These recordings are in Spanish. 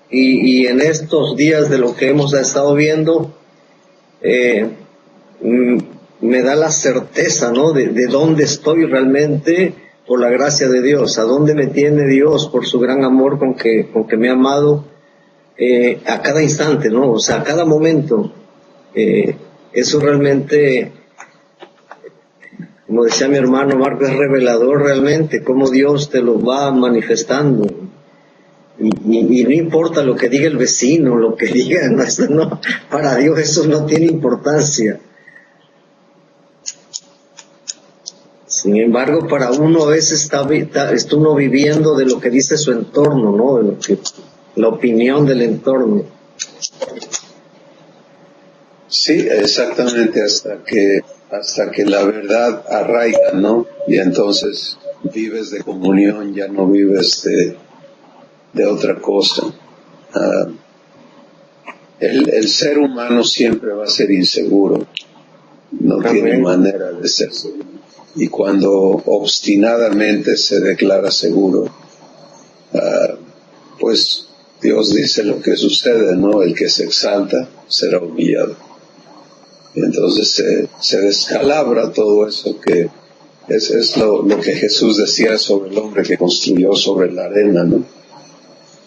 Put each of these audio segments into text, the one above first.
y en estos días de lo que hemos estado viendo, me da la certeza, ¿no? De dónde estoy realmente por la gracia de Dios, a dónde me tiene Dios por su gran amor con que me ha amado a cada instante, ¿no? O sea, a cada momento. Eso realmente, como decía mi hermano Marco, es revelador realmente, cómo Dios te lo va manifestando. Y no importa lo que diga el vecino, lo que diga, no, para Dios eso no tiene importancia. Sin embargo, para uno a veces está uno viviendo de lo que dice su entorno, ¿no? De lo que, la opinión del entorno. Sí, exactamente, hasta que la verdad arraiga, ¿no? Y entonces vives de comunión, ya no vives de otra cosa. El ser humano siempre va a ser inseguro, no tiene manera de ser seguro. Y cuando obstinadamente se declara seguro, pues Dios dice lo que sucede, ¿no? El que se exalta será humillado. Y entonces se descalabra todo eso, que es lo que Jesús decía sobre el hombre que construyó sobre la arena, ¿no?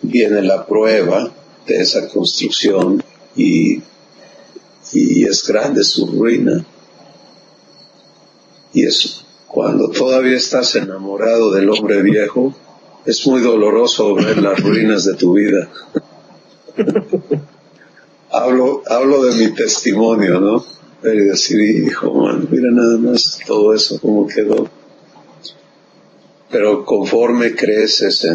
Viene la prueba de esa construcción y es grande su ruina. Y es cuando todavía estás enamorado del hombre viejo, es muy doloroso ver las ruinas de tu vida. Hablo de mi testimonio, ¿no? Y decir, hijo, man, mira nada más todo eso cómo quedó. Pero conforme creces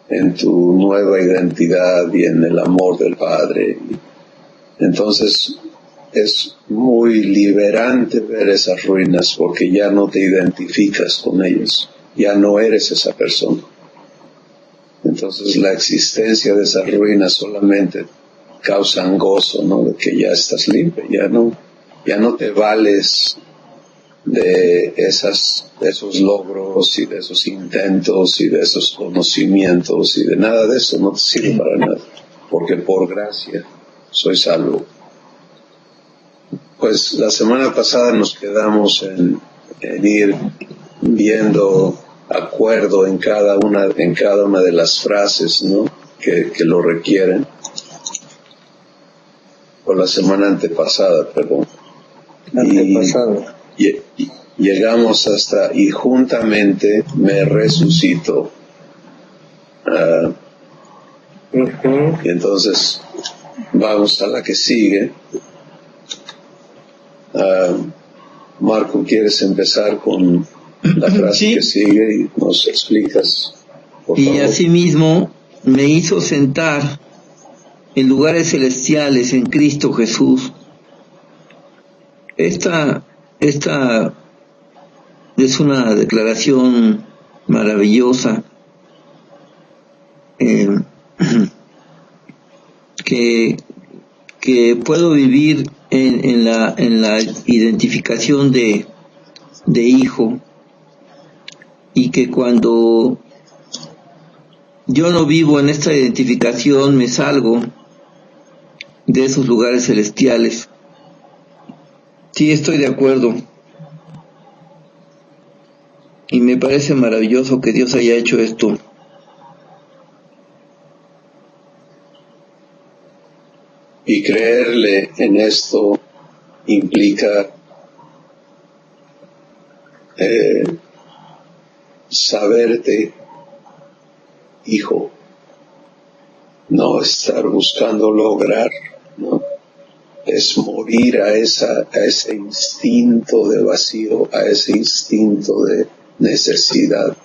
en tu nueva identidad y en el amor del Padre, entonces es muy liberante ver esas ruinas, porque ya no te identificas con ellas, ya no eres esa persona. Entonces la existencia de esas ruinas solamente causan gozo, ¿no? De que ya estás libre, ya no te vales de esos logros y de esos intentos y de esos conocimientos y de nada de eso, no te sirve para nada, porque por gracia soy salvo. Pues la semana pasada nos quedamos en ir viendo acuerdo en cada una de las frases, ¿no? que lo requieren. O la semana antepasada, perdón. Y llegamos hasta, y juntamente me resucitó. Y entonces vamos a la que sigue. Marco, ¿quieres empezar con la frase que sigue y nos explicas, por favor? Y asimismo me hizo sentar en lugares celestiales en Cristo Jesús. Esta es una declaración maravillosa que puedo vivir en la identificación de hijo, y que cuando yo no vivo en esta identificación me salgo de esos lugares celestiales. Sí, estoy de acuerdo. Y me parece maravilloso que Dios haya hecho esto. Y creerle en esto implica saberte hijo, no estar buscando lograr, ¿no? Es morir a ese instinto de vacío, a ese instinto de necesidad.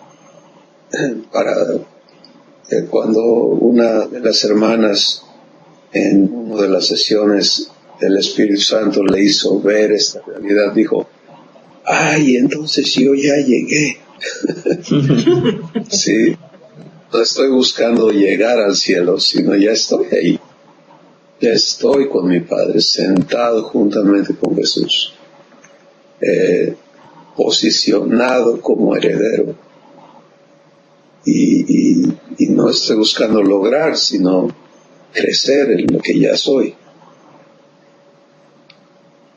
Cuando una de las hermanas en una de las sesiones el Espíritu Santo le hizo ver esta realidad, dijo, ay, entonces yo ya llegué. Sí, no estoy buscando llegar al cielo, sino ya estoy ahí. Ya estoy con mi Padre, sentado juntamente con Jesús, posicionado como heredero. Y no estoy buscando lograr, sino crecer en lo que ya soy.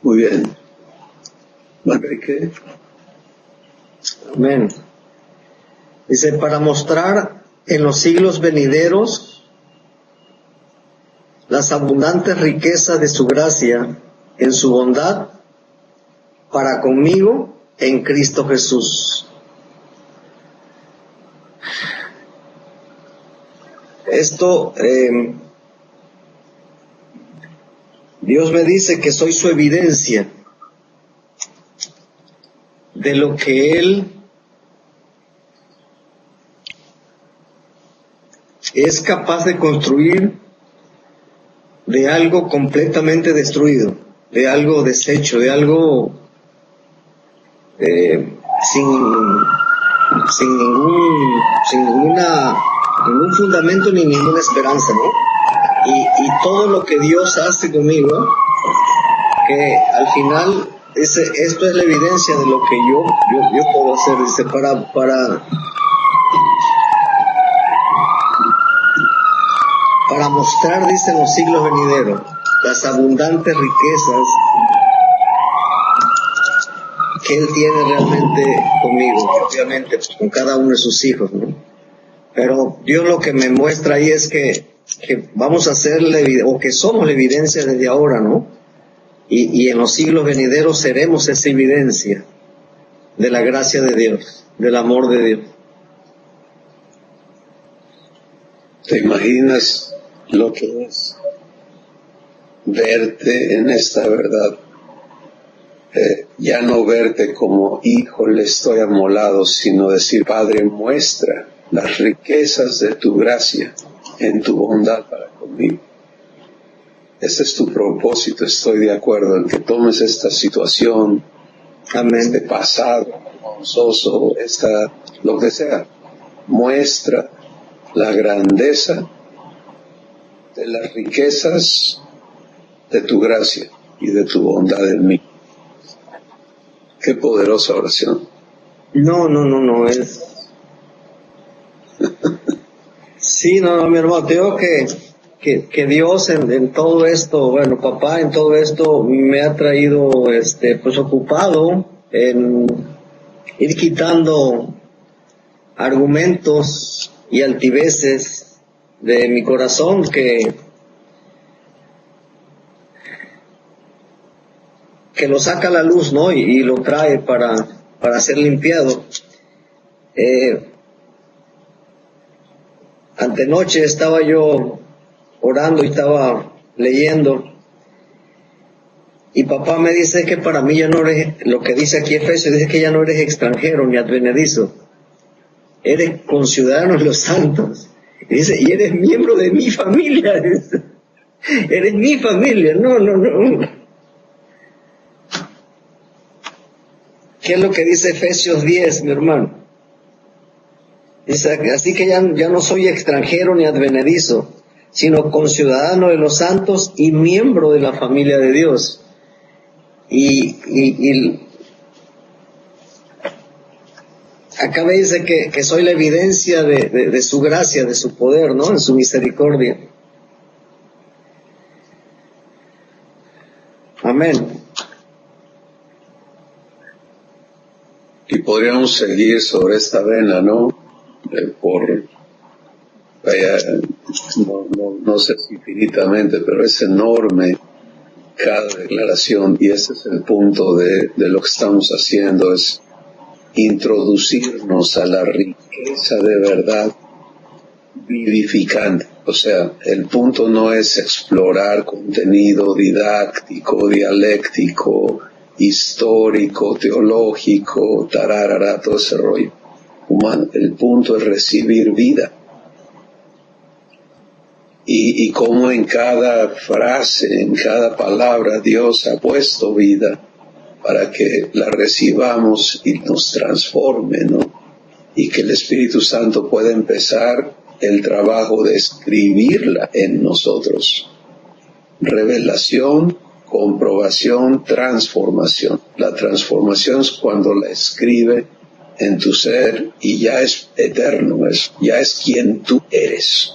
Muy bien. Manrique. Amén. Dice, para mostrar en los siglos venideros las abundantes riquezas de su gracia en su bondad para conmigo en Cristo Jesús. Esto, Dios me dice que soy su evidencia de lo que Él es capaz de construir de algo completamente destruido, de algo deshecho, de algo sin ningún fundamento ni ninguna esperanza, ¿no? Y todo lo que Dios hace conmigo, que al final dice, esto es la evidencia de lo que yo puedo hacer, dice, para mostrar, dice, en los siglos venideros las abundantes riquezas que Él tiene realmente conmigo, y obviamente pues, con cada uno de sus hijos, ¿no? Pero Dios lo que me muestra ahí es que vamos a hacer o que somos la evidencia desde ahora, ¿no? Y en los siglos venideros seremos esa evidencia de la gracia de Dios, del amor de Dios. ¿Te imaginas lo que es verte en esta verdad? Ya no verte como hijo, le estoy amolado, sino decir, Padre, muestra las riquezas de tu gracia en tu bondad para conmigo. Ese es tu propósito, estoy de acuerdo en que tomes esta situación, amén, este pasado vergonzoso, lo que sea, muestra la grandeza de las riquezas de tu gracia y de tu bondad en mí. Qué poderosa oración. No, es... Sí, no, mi hermano, te digo que Dios en todo esto, bueno, papá en todo esto me ha traído, pues ocupado en ir quitando argumentos y altiveces de mi corazón que lo saca a la luz, ¿no? Y lo trae para ser limpiado. Antenoche estaba yo orando y estaba leyendo, y papá me dice que para mí ya no eres, lo que dice aquí Efesios, dice que ya no eres extranjero ni advenedizo, eres conciudadano de los santos, y dice, y eres miembro de mi familia, dice. Eres mi familia, no. ¿Qué es lo que dice Efesios 10, mi hermano? Dice, así que ya no soy extranjero ni advenedizo, sino conciudadano de los santos y miembro de la familia de Dios. Y acá me dice que soy la evidencia de su gracia, de su poder, ¿no? De su misericordia. Amén. Y podríamos seguir sobre esta vena, ¿no? No sé si infinitamente, pero es enorme cada declaración, y ese es el punto de lo que estamos haciendo, es introducirnos a la riqueza de verdad vivificante. O sea, el punto no es explorar contenido didáctico, dialéctico, histórico, teológico, tararara, todo ese rollo humano. El punto es recibir vida. Y como en cada frase, en cada palabra, Dios ha puesto vida para que la recibamos y nos transforme, ¿no? Y que el Espíritu Santo pueda empezar el trabajo de escribirla en nosotros. Revelación, comprobación, transformación. La transformación es cuando la escribe en tu ser y ya es eterno, ya es quien tú eres.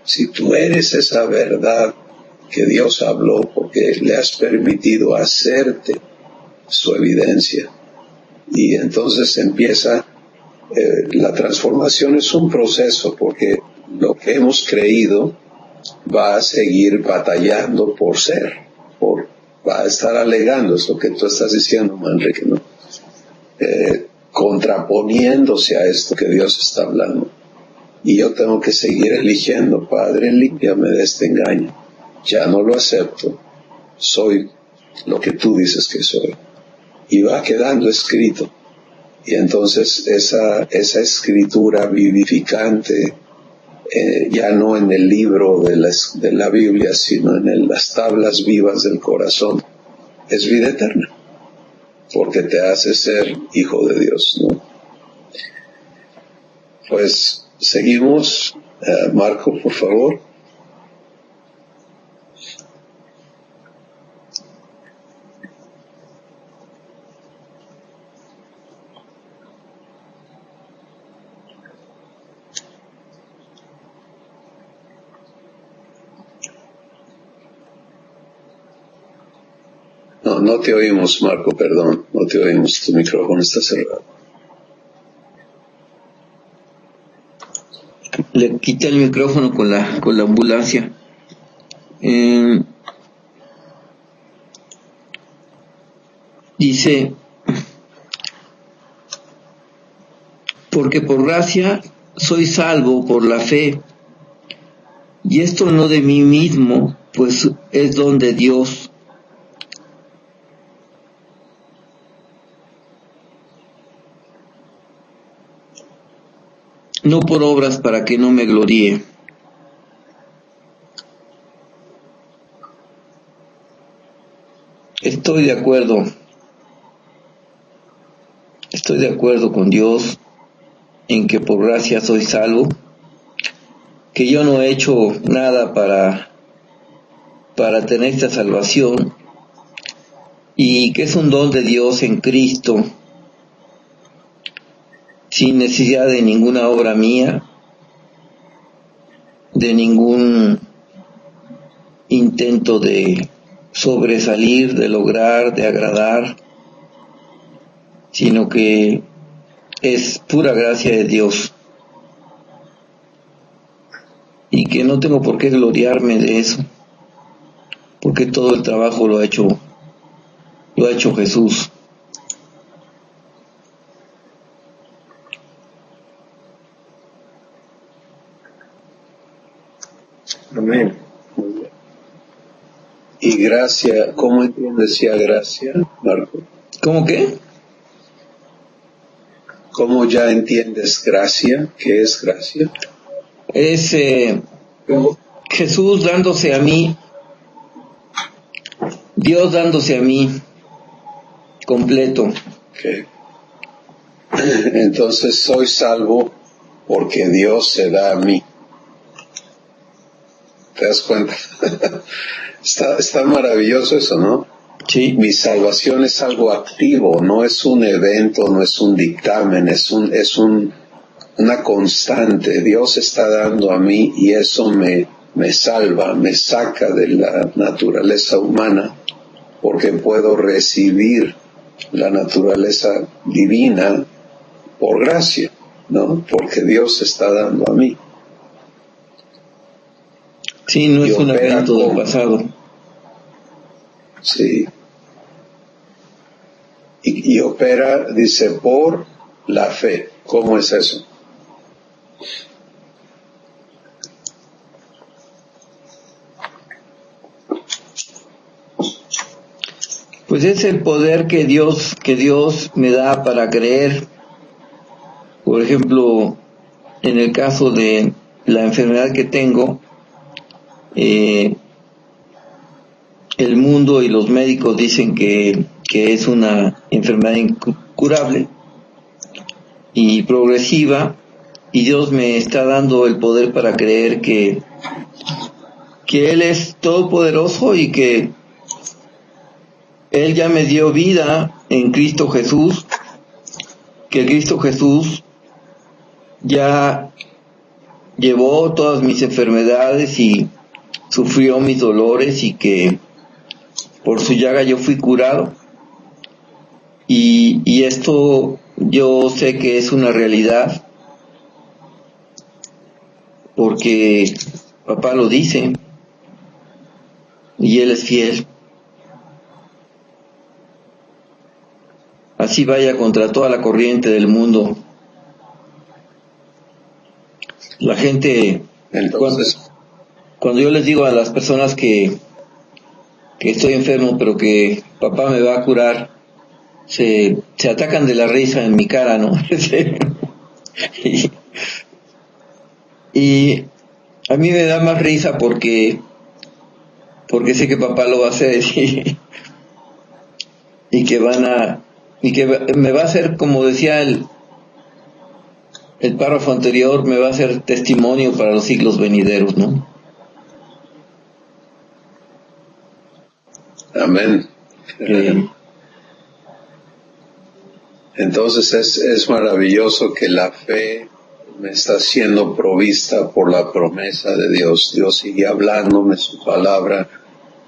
Si tú eres esa verdad que Dios habló porque le has permitido hacerte su evidencia, y entonces empieza la transformación. Es un proceso, porque lo que hemos creído va a seguir batallando por ser, va a estar alegando, es lo que tú estás diciendo, Manrique, ¿no? Contraponiéndose a esto que Dios está hablando. Y yo tengo que seguir eligiendo: Padre, límpiame de este engaño. Ya no lo acepto. Soy lo que tú dices que soy. Y va quedando escrito. Y entonces esa escritura vivificante, ya no en el libro de la Biblia, sino en las tablas vivas del corazón, es vida eterna, porque te hace ser hijo de Dios, ¿no? Pues seguimos. Marco, por favor. No te oímos, Marco, perdón, no te oímos, tu micrófono está cerrado. Le quité el micrófono con la ambulancia. Dice, porque por gracia soy salvo por la fe, y esto no de mí mismo, pues es don de Dios. No por obras, para que no me gloríe. Estoy de acuerdo con Dios en que por gracia soy salvo, que yo no he hecho nada para tener esta salvación, y que es un don de Dios en Cristo, sin necesidad de ninguna obra mía, de ningún intento de sobresalir, de lograr, de agradar, sino que es pura gracia de Dios, y que no tengo por qué gloriarme de eso, porque todo el trabajo lo ha hecho Jesús. Amén. Y gracia, ¿cómo entiendes ya gracia, Marco? ¿Cómo qué? ¿Cómo ya entiendes gracia? ¿Qué es gracia? Es Jesús dándose a mí, Dios dándose a mí completo. Okay. Entonces soy salvo porque Dios se da a mí. ¿Te das cuenta? Está maravilloso eso, ¿no? Sí. Mi salvación es algo activo, no es un evento, no es un dictamen, es una constante. Dios está dando a mí, y eso me salva, me saca de la naturaleza humana, porque puedo recibir la naturaleza divina por gracia, ¿no? Porque Dios está dando a mí. Sí, no es un evento del pasado. Sí. Y opera, dice, por la fe. ¿Cómo es eso? Pues es el poder que Dios me da para creer. Por ejemplo, en el caso de la enfermedad que tengo, el mundo y los médicos dicen que es una enfermedad incurable y progresiva, y Dios me está dando el poder para creer que Él es todopoderoso, y que Él ya me dio vida en Cristo Jesús, que Cristo Jesús ya llevó todas mis enfermedades y sufrió mis dolores y que por su llaga yo fui curado. Y esto yo sé que es una realidad porque papá lo dice y él es fiel. Así vaya contra toda la corriente del mundo. La gente, cuando yo les digo a las personas que estoy enfermo pero que papá me va a curar, se atacan de la risa en mi cara, ¿no? y a mí me da más risa porque sé que papá lo va a hacer y que me va a hacer, como decía el párrafo anterior, me va a hacer testimonio para los siglos venideros, ¿no? Amén. Entonces es maravilloso que la fe me está siendo provista por la promesa de Dios. Dios sigue hablándome su palabra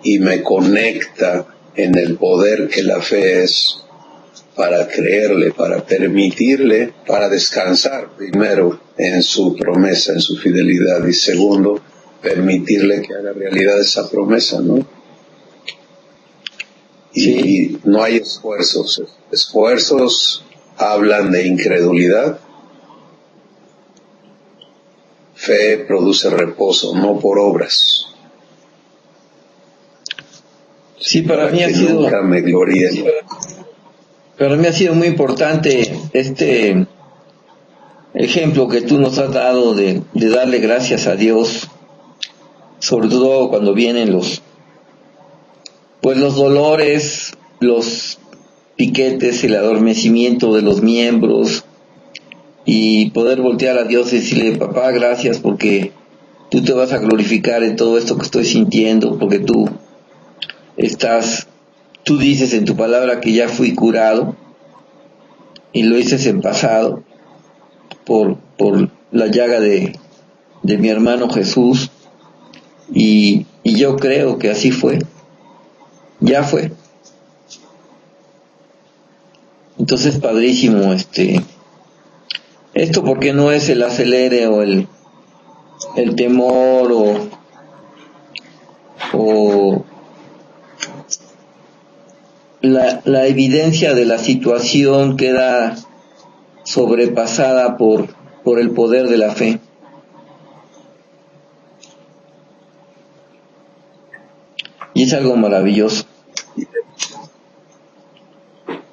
y me conecta en el poder que la fe es para creerle, para permitirle, para descansar primero en su promesa, en su fidelidad, y segundo, permitirle que haga realidad esa promesa, ¿no? Y no hay esfuerzos. Esfuerzos hablan de incredulidad. Fe produce reposo, no por obras. Sí, para mí ha sido... Nunca me gloríe. Para mí ha sido muy importante este ejemplo que tú nos has dado de darle gracias a Dios, sobre todo cuando vienen los dolores, los piquetes, el adormecimiento de los miembros, y poder voltear a Dios y decirle: papá, gracias porque tú te vas a glorificar en todo esto que estoy sintiendo, porque tú dices en tu palabra que ya fui curado, y lo dices en pasado, por la llaga de mi hermano Jesús, y yo creo que así fue, ya fue. Entonces, padrísimo, esto porque no es el acelere o el temor o la evidencia de la situación queda sobrepasada por el poder de la fe. Y es algo maravilloso.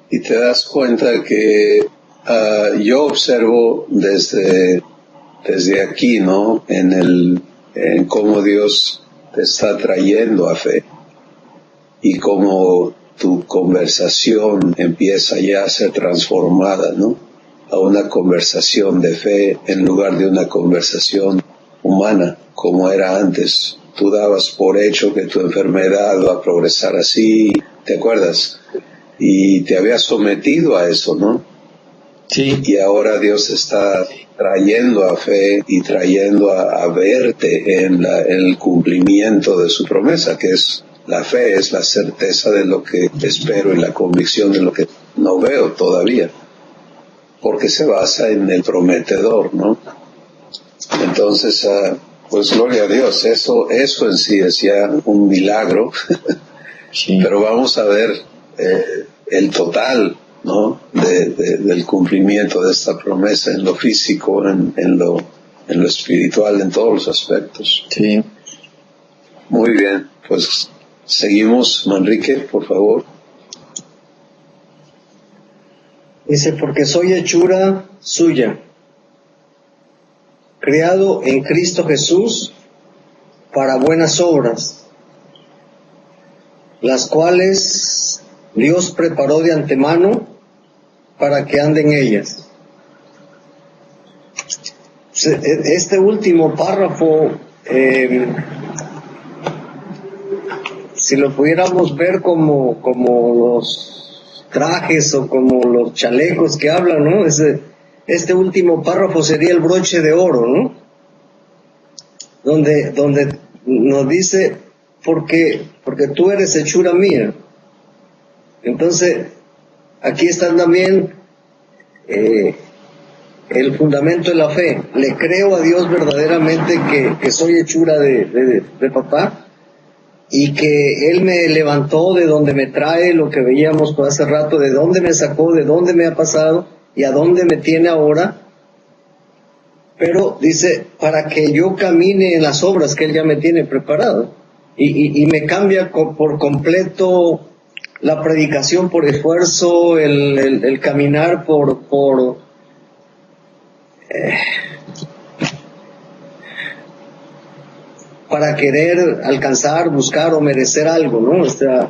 Y te das cuenta que yo observo desde aquí, ¿no? En cómo Dios te está trayendo a fe y cómo tu conversación empieza ya a ser transformada, ¿no? A una conversación de fe en lugar de una conversación humana, como era antes. Tú dabas por hecho que tu enfermedad va a progresar así, ¿te acuerdas? Y te habías sometido a eso, ¿no? Sí. Y ahora Dios está trayendo a fe y trayendo a verte en el cumplimiento de su promesa, que es la fe, es la certeza de lo que espero y la convicción de lo que no veo todavía, porque se basa en el prometedor, ¿no? Entonces, pues gloria a Dios, eso en sí es ya un milagro, Sí. Pero vamos a ver el total, ¿no? del cumplimiento de esta promesa en lo físico, en lo espiritual, en todos los aspectos. Sí. Muy bien, pues seguimos, Manrique, por favor. Dice: porque soy hechura suya, creado en Cristo Jesús para buenas obras, las cuales Dios preparó de antemano para que ande en ellas. Este último párrafo, si lo pudiéramos ver como trajes o como los chalecos que hablan, ¿no? Este último párrafo sería el broche de oro, ¿no? Donde nos dice, porque tú eres hechura mía. Entonces, aquí está también el fundamento de la fe. Le creo a Dios verdaderamente que soy hechura de papá, y que Él me levantó de donde me trae, lo que veíamos por hace rato, de dónde me sacó, de dónde me ha pasado y a dónde me tiene ahora. Pero dice, para que yo camine en las obras que Él ya me tiene preparado. Y me cambia por completo la predicación por esfuerzo, el caminar para querer alcanzar, buscar o merecer algo, ¿no? O sea,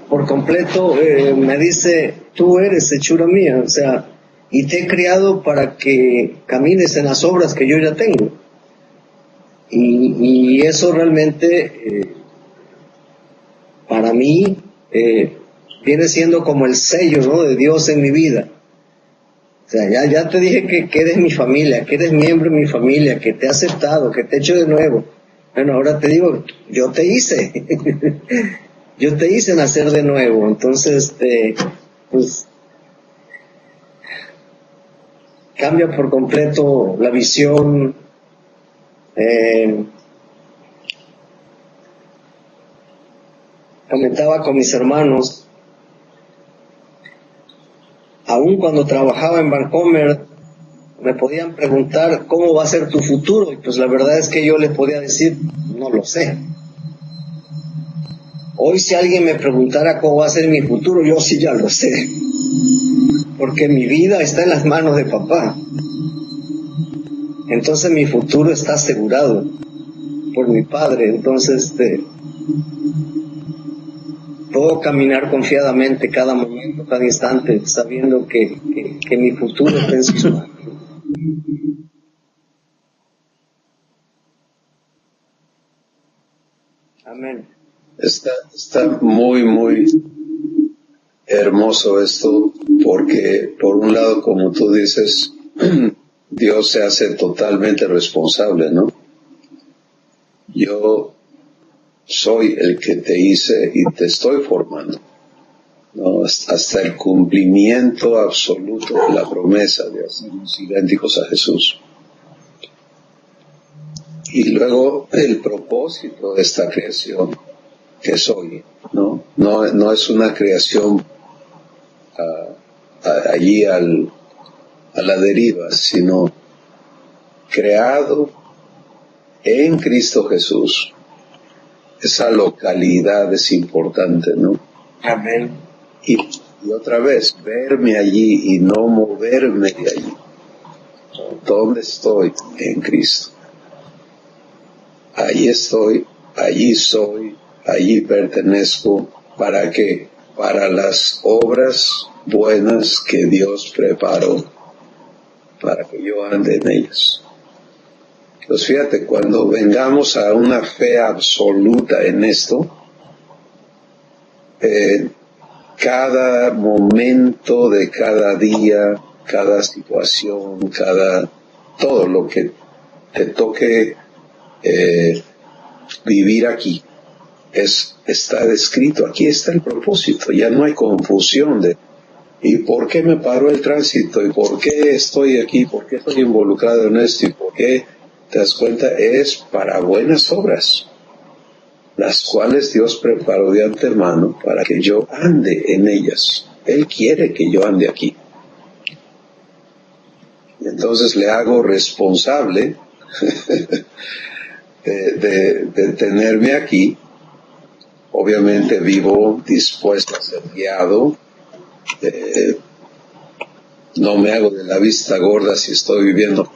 por completo me dice, tú eres hechura mía, o sea, y te he creado para que camines en las obras que yo ya tengo. Y eso realmente, para mí, viene siendo como el sello, ¿no?, de Dios en mi vida. O sea, ya te dije que eres mi familia, que eres miembro de mi familia, que te he aceptado, que te he hecho de nuevo. Bueno, ahora te digo, yo te hice, yo te hice nacer de nuevo. Entonces, pues, cambia por completo la visión. Comentaba con mis hermanos, aún cuando trabajaba en Vancomer, me podían preguntar cómo va a ser tu futuro, y pues la verdad es que yo les podía decir, no lo sé. Hoy si alguien me preguntara cómo va a ser mi futuro, yo sí ya lo sé, porque mi vida está en las manos de papá. Entonces mi futuro está asegurado por mi padre. Entonces puedo caminar confiadamente cada momento, cada instante, sabiendo que mi futuro está en sus manos. Amén. Está muy, muy hermoso esto, porque por un lado, como tú dices, Dios se hace totalmente responsable, ¿no? Yo soy el que te hice y te estoy formando, ¿no? Hasta el cumplimiento absoluto de la promesa de hacernos idénticos a Jesús. Y luego el propósito de esta creación que soy, ¿no? No es una creación allí a la deriva, sino creado en Cristo Jesús. Esa localidad es importante, ¿no? Amén. Y otra vez, verme allí y no moverme de allí. ¿Dónde estoy? En Cristo. Allí estoy, allí soy, allí pertenezco. ¿Para qué? Para las obras buenas que Dios preparó para que yo ande en ellas. Pues fíjate, cuando vengamos a una fe absoluta en esto, cada momento de cada día, cada situación, todo lo que te toque vivir aquí, está descrito. Aquí está el propósito, ya no hay confusión de ¿y por qué me paró el tránsito? ¿Y por qué estoy aquí? ¿Por qué estoy involucrado en esto? ¿Y por qué? ¿Te das cuenta? Es para buenas obras, las cuales Dios preparó de antemano para que yo ande en ellas. Él quiere que yo ande aquí. Y entonces le hago responsable de tenerme aquí. Obviamente vivo dispuesto a ser guiado. No me hago de la vista gorda si estoy viviendo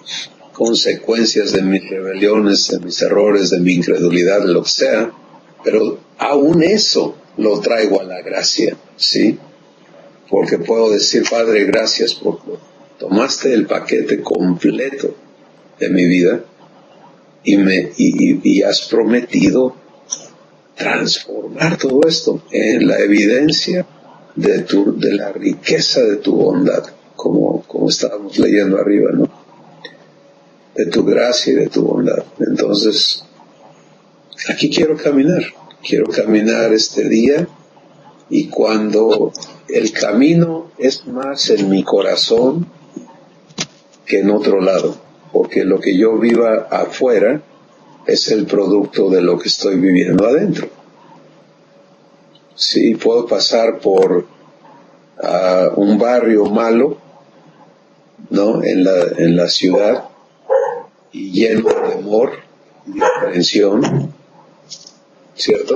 consecuencias de mis rebeliones, de mis errores, de mi incredulidad, de lo que sea, pero aún eso lo traigo a la gracia, ¿sí? Porque puedo decir, Padre, gracias porque tomaste el paquete completo de mi vida y has prometido transformar todo esto en la evidencia de la riqueza de tu bondad, como estábamos leyendo arriba, ¿no? De tu gracia y de tu bondad. Entonces, aquí quiero caminar este día, y cuando el camino es más en mi corazón que en otro lado, porque lo que yo viva afuera es el producto de lo que estoy viviendo adentro. Sí, puedo pasar por un barrio malo, ¿no? En la ciudad, y lleno de temor y de aprensión, ¿cierto?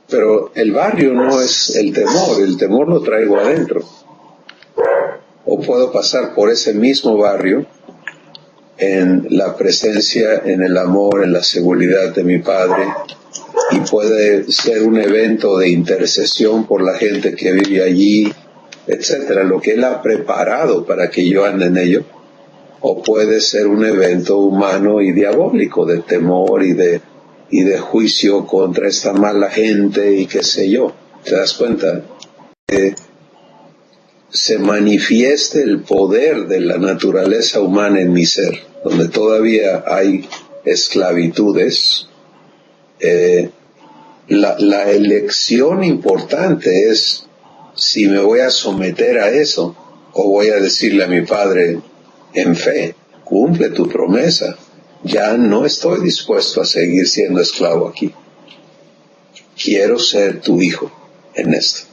Pero el barrio no es el temor lo traigo adentro. O puedo pasar por ese mismo barrio en la presencia, en el amor, en la seguridad de mi Padre, y puede ser un evento de intercesión por la gente que vive allí, etcétera, lo que Él ha preparado para que yo ande en ello. O puede ser un evento humano y diabólico de temor y de juicio contra esta mala gente y qué sé yo. ¿Te das cuenta? Se manifieste el poder de la naturaleza humana en mi ser, donde todavía hay esclavitudes. La elección importante es si me voy a someter a eso o voy a decirle a mi Padre en fe, cumple tu promesa, ya no estoy dispuesto a seguir siendo esclavo aquí, quiero ser tu hijo en esto.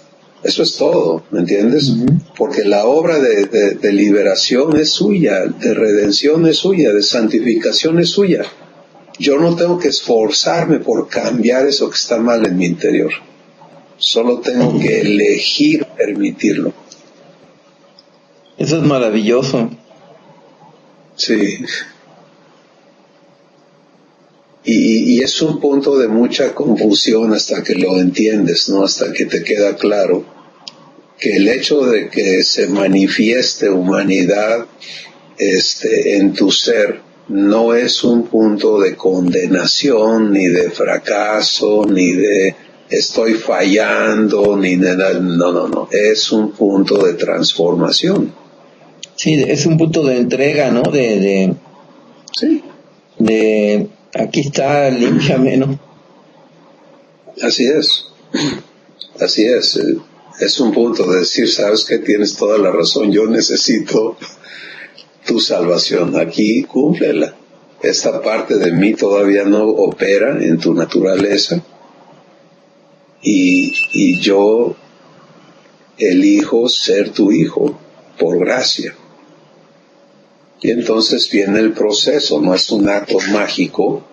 Eso es todo, ¿me entiendes? Porque la obra de liberación es suya, de redención es suya, de santificación es suya. Yo no tengo que esforzarme por cambiar eso que está mal en mi interior. Solo tengo que elegir permitirlo. Eso es maravilloso. Sí. Y es un punto de mucha confusión hasta que lo entiendes, ¿no? Hasta que te queda claro que el hecho de que se manifieste humanidad en tu ser no es un punto de condenación, ni de fracaso, ni de estoy fallando, ni de nada. No. Es un punto de transformación. Sí, es un punto de entrega, ¿no? Sí. De aquí está, límpiame, ¿no? Así es. Así es. Es un punto de decir, sabes que tienes toda la razón, yo necesito tu salvación. Aquí cúmplela. Esta parte de mí todavía no opera en tu naturaleza, y yo elijo ser tu hijo por gracia. Y entonces viene el proceso, no es un acto mágico.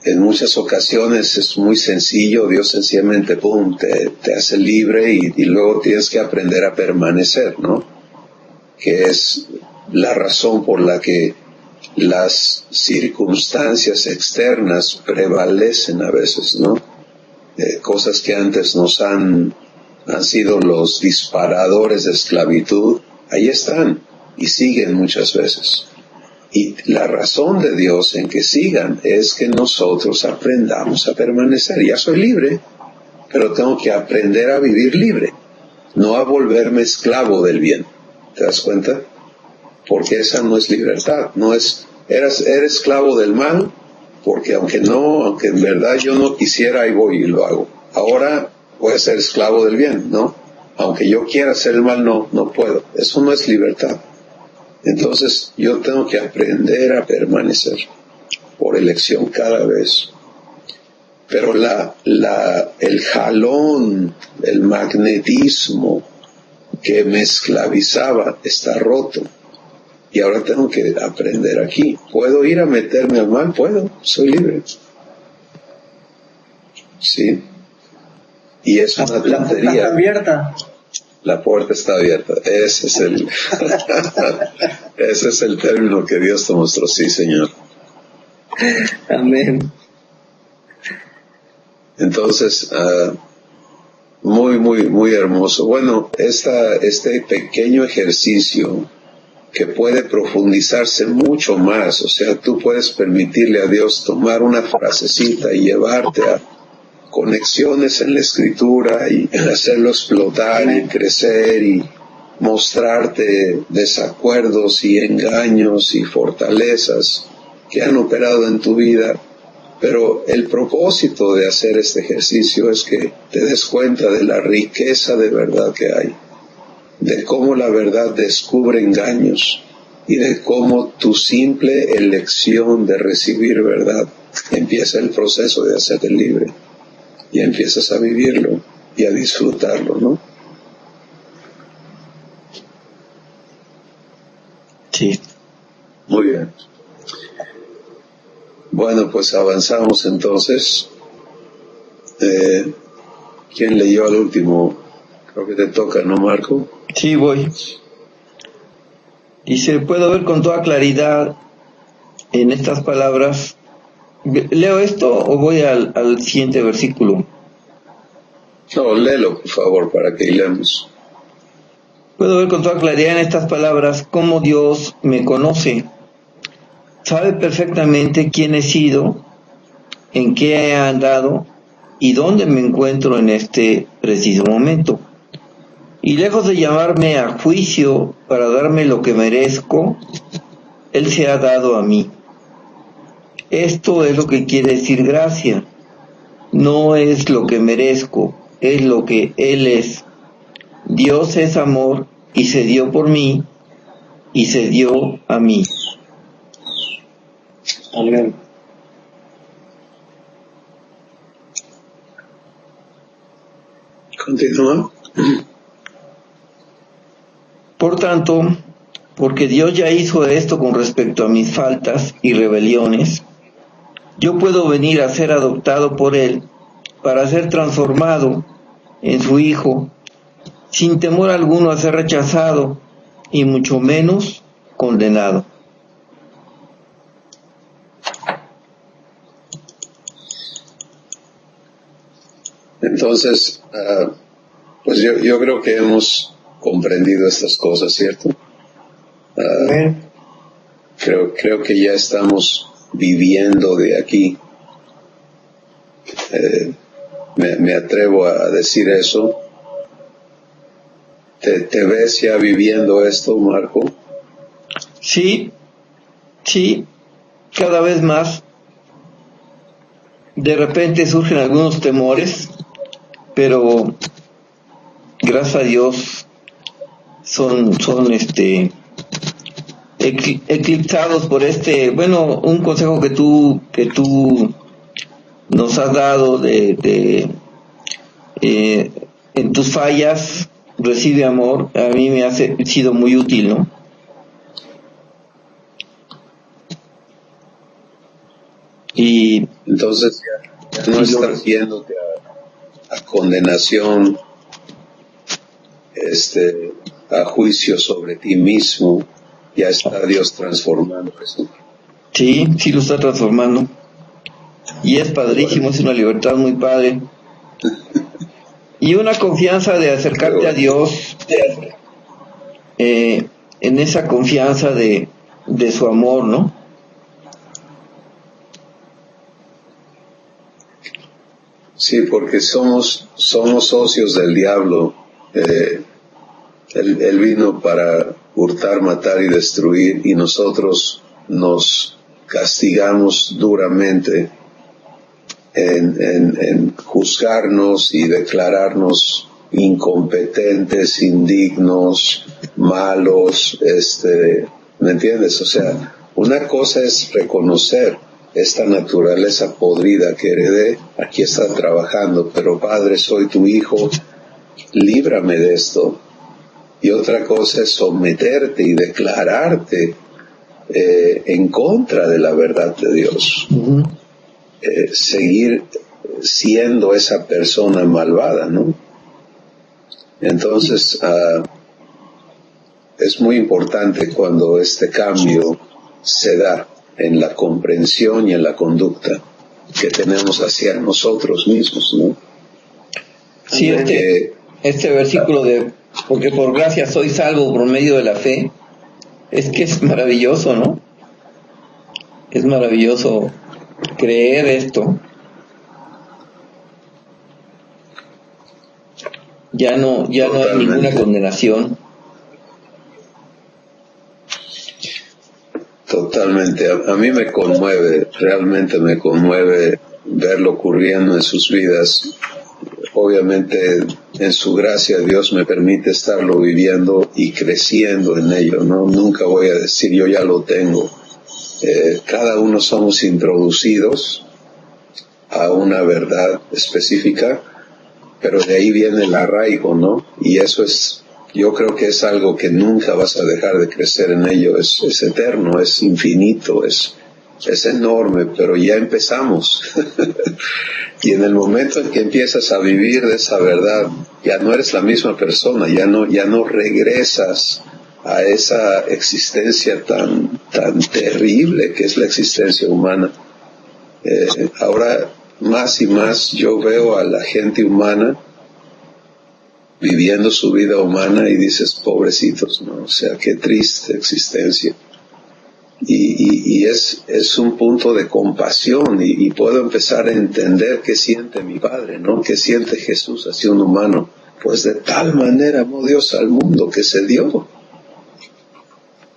En muchas ocasiones es muy sencillo, Dios sencillamente te hace libre, y luego tienes que aprender a permanecer, ¿no? Que es la razón por la que las circunstancias externas prevalecen a veces, ¿no? Cosas que antes nos han sido los disparadores de esclavitud, ahí están y siguen muchas veces. Y la razón de Dios en que sigan es que nosotros aprendamos a permanecer. Ya soy libre, pero tengo que aprender a vivir libre, no a volverme esclavo del bien. ¿Te das cuenta? Porque esa no es libertad, no es, eres esclavo del mal, porque aunque en verdad yo no quisiera, ahí voy y lo hago. Ahora voy a ser esclavo del bien, ¿no? Aunque yo quiera hacer el mal, no puedo. Eso no es libertad. Entonces yo tengo que aprender a permanecer por elección cada vez. Pero el jalón, el magnetismo que me esclavizaba está roto. Y ahora tengo que aprender aquí. ¿Puedo ir a meterme al mal? Puedo, soy libre. Sí. Y es una tontería. La puerta está abierta. La puerta está abierta. Ese es el término que Dios te mostró. Sí, Señor. Amén. Entonces, muy, muy, muy hermoso. Bueno, este pequeño ejercicio que puede profundizarse mucho más, o sea, tú puedes permitirle a Dios tomar una frasecita y llevarte conexiones en la escritura y hacerlo explotar y crecer y mostrarte desacuerdos y engaños y fortalezas que han operado en tu vida. Pero el propósito de hacer este ejercicio es que te des cuenta de la riqueza de verdad que hay, de cómo la verdad descubre engaños y de cómo tu simple elección de recibir verdad empieza el proceso de hacerte libre y empiezas a vivirlo y a disfrutarlo, ¿no? Sí. Muy bien. Bueno, pues avanzamos entonces. ¿Quién leyó al último? Creo que te toca, ¿no, Marco? Sí, voy. Dice, puedo ver con toda claridad en estas palabras. ¿Leo esto o voy al siguiente versículo? No, léelo, por favor, para que leamos. Puedo ver con toda claridad en estas palabras cómo Dios me conoce. Sabe perfectamente quién he sido, en qué he andado y dónde me encuentro en este preciso momento. Y lejos de llamarme a juicio para darme lo que merezco, Él se ha dado a mí. Esto es lo que quiere decir gracia. No es lo que merezco, es lo que Él es. Dios es amor y se dio por mí y se dio a mí. Amén. Continúa. Por tanto, porque Dios ya hizo esto con respecto a mis faltas y rebeliones, yo puedo venir a ser adoptado por Él para ser transformado en su Hijo, sin temor alguno a ser rechazado y mucho menos condenado. Entonces, pues yo creo que hemos comprendido estas cosas, ¿cierto? Creo que ya estamos viviendo de aquí. Me atrevo a decir eso. ¿Te ves ya viviendo esto, Marco? Sí, cada vez más. De repente surgen algunos temores, pero gracias a Dios son eclipsados por un consejo que tú nos has dado en tus fallas recibe amor. A mí me ha sido muy útil, ¿no? Y entonces ya no estás yéndote a condenación, a juicio sobre ti mismo. Ya está Dios transformando eso. Sí lo está transformando. Y es padrísimo, es una libertad muy padre. Y una confianza de acercarte a Dios, en esa confianza de su amor, ¿no? Sí, porque somos socios del diablo. Él vino para hurtar, matar y destruir, y nosotros nos castigamos duramente en juzgarnos y declararnos incompetentes, indignos, malos, ¿me entiendes? O sea, una cosa es reconocer esta naturaleza podrida que heredé, aquí está trabajando, pero Padre, soy tu hijo, líbrame de esto. Y otra cosa es someterte y declararte en contra de la verdad de Dios. Uh-huh. Seguir siendo esa persona malvada, ¿no? Entonces, es muy importante cuando este cambio se da en la comprensión y en la conducta que tenemos hacia nosotros mismos, ¿no? Sí, este versículo porque por gracia soy salvo por medio de la fe, es que es maravilloso, ¿no? Es maravilloso creer esto. Ya no hay Totalmente. ninguna condenación. Totalmente. A mí me conmueve, realmente me conmueve verlo ocurriendo en sus vidas. Obviamente, en su gracia, Dios me permite estarlo viviendo y creciendo en ello, ¿no? Nunca voy a decir yo ya lo tengo. Cada uno somos introducidos a una verdad específica, pero de ahí viene el arraigo, ¿no? Y eso es, yo creo que es algo que nunca vas a dejar de crecer en ello, es eterno, es infinito, es enorme, pero ya empezamos. Y en el momento en que empiezas a vivir de esa verdad, ya no eres la misma persona, ya no regresas a esa existencia tan terrible que es la existencia humana. Ahora más y más yo veo a la gente humana viviendo su vida humana y dices, pobrecitos, ¿no? O sea, qué triste existencia. Y es un punto de compasión y puedo empezar a entender qué siente mi Padre, ¿no? Qué siente Jesús hacia un humano. Pues de tal manera amó Dios al mundo que se dio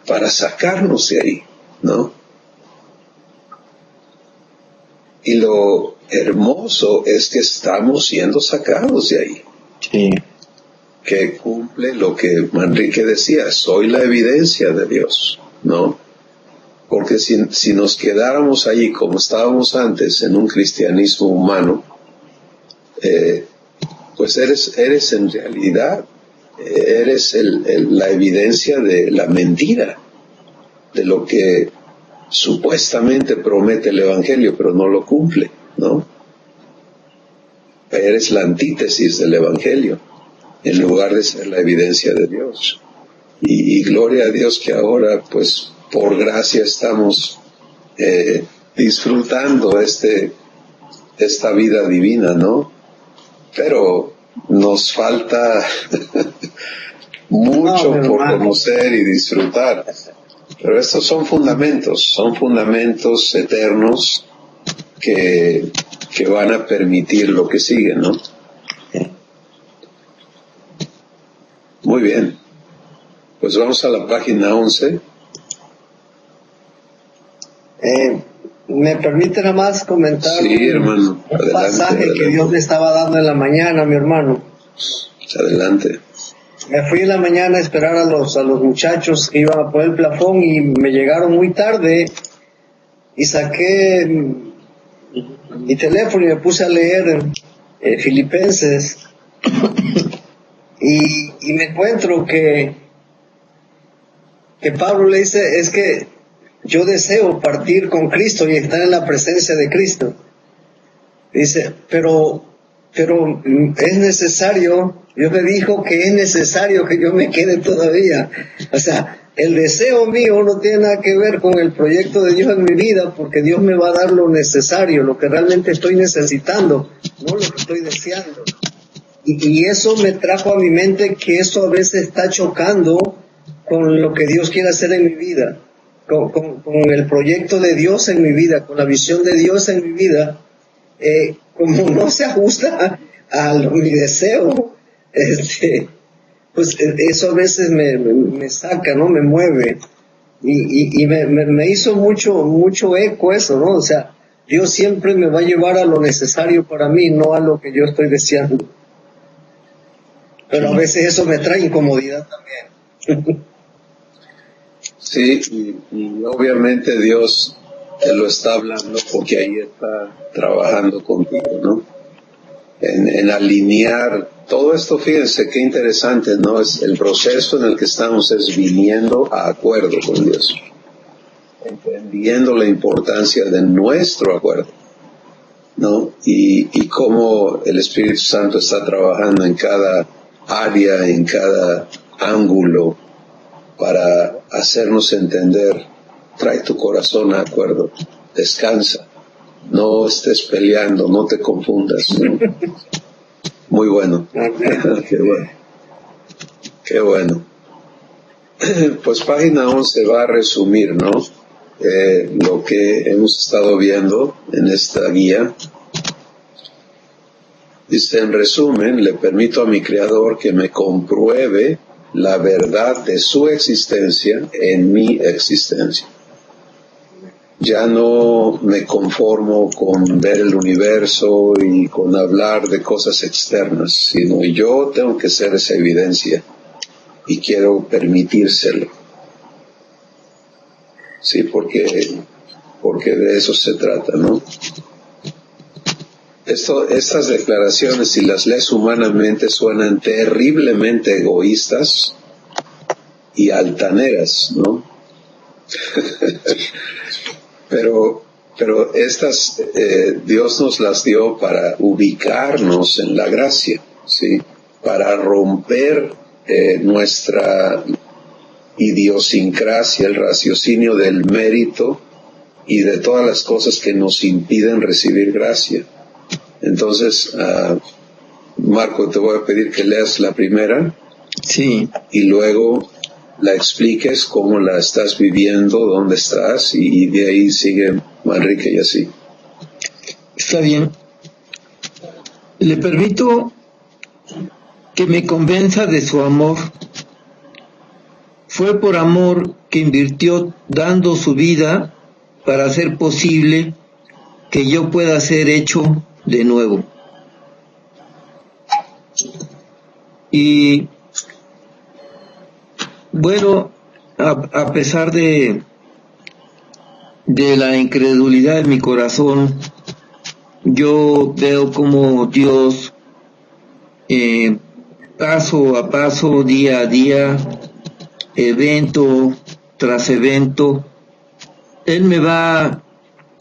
para sacarnos de ahí, ¿no? Y lo hermoso es que estamos siendo sacados de ahí. Sí. Que cumple lo que Manrique decía, soy la evidencia de Dios, ¿no? Porque si nos quedáramos ahí como estábamos antes en un cristianismo humano, pues eres en realidad, eres la evidencia de la mentira, de lo que supuestamente promete el Evangelio, pero no lo cumple, ¿no? Eres la antítesis del Evangelio, en lugar de ser la evidencia de Dios. Y gloria a Dios que ahora, pues, por gracia estamos disfrutando esta vida divina, ¿no? Pero nos falta mucho por conocer y disfrutar. Pero estos son fundamentos eternos que van a permitir lo que sigue, ¿no? Muy bien. Pues vamos a la página 11. ¿Me permite nada más comentar Sí, hermano. un pasaje que Dios le estaba dando en la mañana, mi hermano? Adelante. Me fui en la mañana a esperar a los muchachos que iban a poner el plafón y me llegaron muy tarde y saqué mi teléfono y me puse a leer Filipenses y me encuentro que Pablo le dice, es que yo deseo partir con Cristo y estar en la presencia de Cristo. Dice, pero es necesario, Dios me dijo que es necesario que yo me quede todavía. O sea, el deseo mío no tiene nada que ver con el proyecto de Dios en mi vida, porque Dios me va a dar lo necesario, lo que realmente estoy necesitando, no lo que estoy deseando. Y eso me trajo a mi mente que eso a veces está chocando con lo que Dios quiere hacer en mi vida, con el proyecto de Dios en mi vida, con la visión de Dios en mi vida. Como no se ajusta a mi deseo, pues eso a veces me saca, ¿no? Me mueve. Y me hizo mucho eco eso, ¿no? O sea, Dios siempre me va a llevar a lo necesario para mí, no a lo que yo estoy deseando. Pero a veces eso me trae incomodidad también. Sí, y obviamente Dios te lo está hablando porque ahí está trabajando contigo, ¿no? En alinear todo esto. Fíjense qué interesante, ¿no? Es el proceso en el que estamos, es viniendo a acuerdo con Dios, entendiendo la importancia de nuestro acuerdo, ¿no? Y cómo el Espíritu Santo está trabajando en cada área, en cada ángulo, para hacernos entender. Trae tu corazón a acuerdo, descansa, no estés peleando, no te confundas, ¿no? Muy bueno. Qué bueno. Qué bueno. Pues página 11 va a resumir, ¿no? Lo que hemos estado viendo en esta guía. Dice, en resumen, le permito a mi Creador que me compruebe la verdad de su existencia en mi existencia. Ya no me conformo con ver el universo y con hablar de cosas externas, sino yo tengo que ser esa evidencia y quiero permitírselo. Sí, porque de eso se trata, ¿no? Estas declaraciones, si las lees humanamente, suenan terriblemente egoístas y altaneras, ¿no? Pero Dios nos las dio para ubicarnos en la gracia, ¿sí? Para romper nuestra idiosincrasia, el raciocinio del mérito y de todas las cosas que nos impiden recibir gracia. Entonces, Marco, te voy a pedir que leas la primera. Sí. Y luego la expliques cómo la estás viviendo, dónde estás, y de ahí sigue Manrique y así. Está bien. Le permito que me convenza de su amor. Fue por amor que invirtió dando su vida para hacer posible que yo pueda ser hecho de nuevo. Y bueno, a pesar de la incredulidad en mi corazón, yo veo como Dios, paso a paso, día a día, evento tras evento, Él me va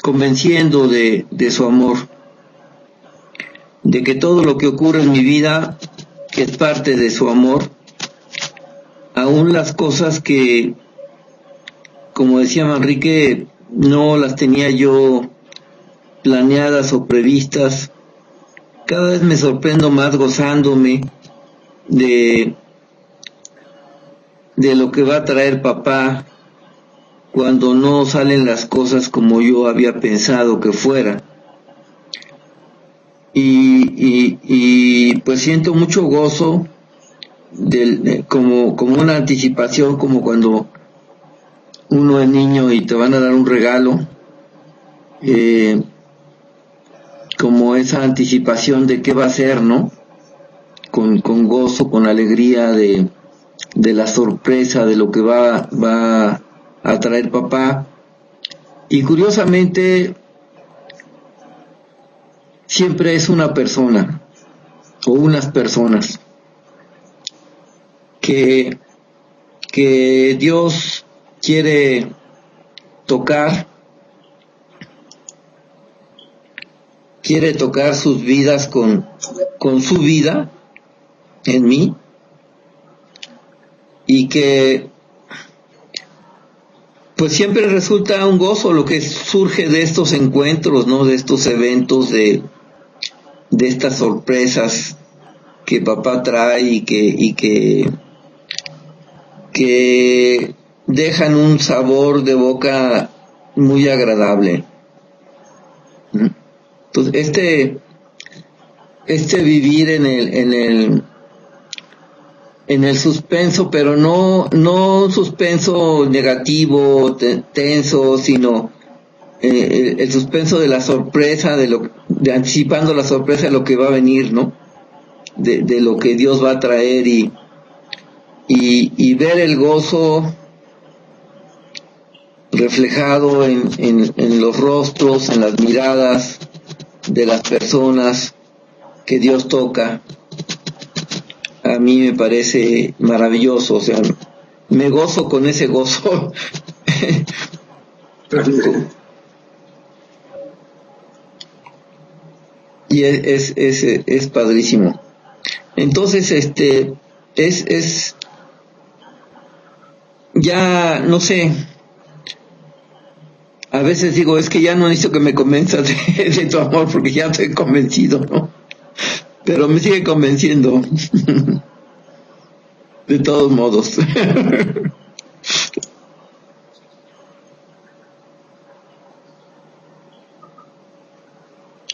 convenciendo de su amor, de que todo lo que ocurre en mi vida es parte de su amor, aún las cosas que, como decía Manrique, no las tenía yo planeadas o previstas. Cada vez me sorprendo más gozándome de lo que va a traer papá cuando no salen las cosas como yo había pensado que fuera. Y pues siento mucho gozo como una anticipación, como cuando uno es niño y te van a dar un regalo, como esa anticipación de qué va a ser, ¿no? Con gozo, con alegría de la sorpresa de lo que va a traer papá. Y curiosamente siempre es una persona o unas personas que Dios quiere tocar sus vidas con su vida en mí, y que pues siempre resulta un gozo lo que surge de estos encuentros, ¿no? De estos eventos, de estas sorpresas que papá trae y que dejan un sabor de boca muy agradable. Entonces, este vivir en el suspenso, pero no un suspenso negativo, tenso, sino el suspenso de la sorpresa, de anticipando la sorpresa de lo que va a venir, ¿no? De lo que Dios va a traer, y ver el gozo reflejado en los rostros, en las miradas de las personas que Dios toca. A mí me parece maravilloso, o sea, me gozo con ese gozo. Y es padrísimo. Entonces, es ya, no sé, a veces digo, es que ya no necesito que me convenzas de tu amor, porque ya estoy convencido, ¿no? Pero me sigue convenciendo. De todos modos.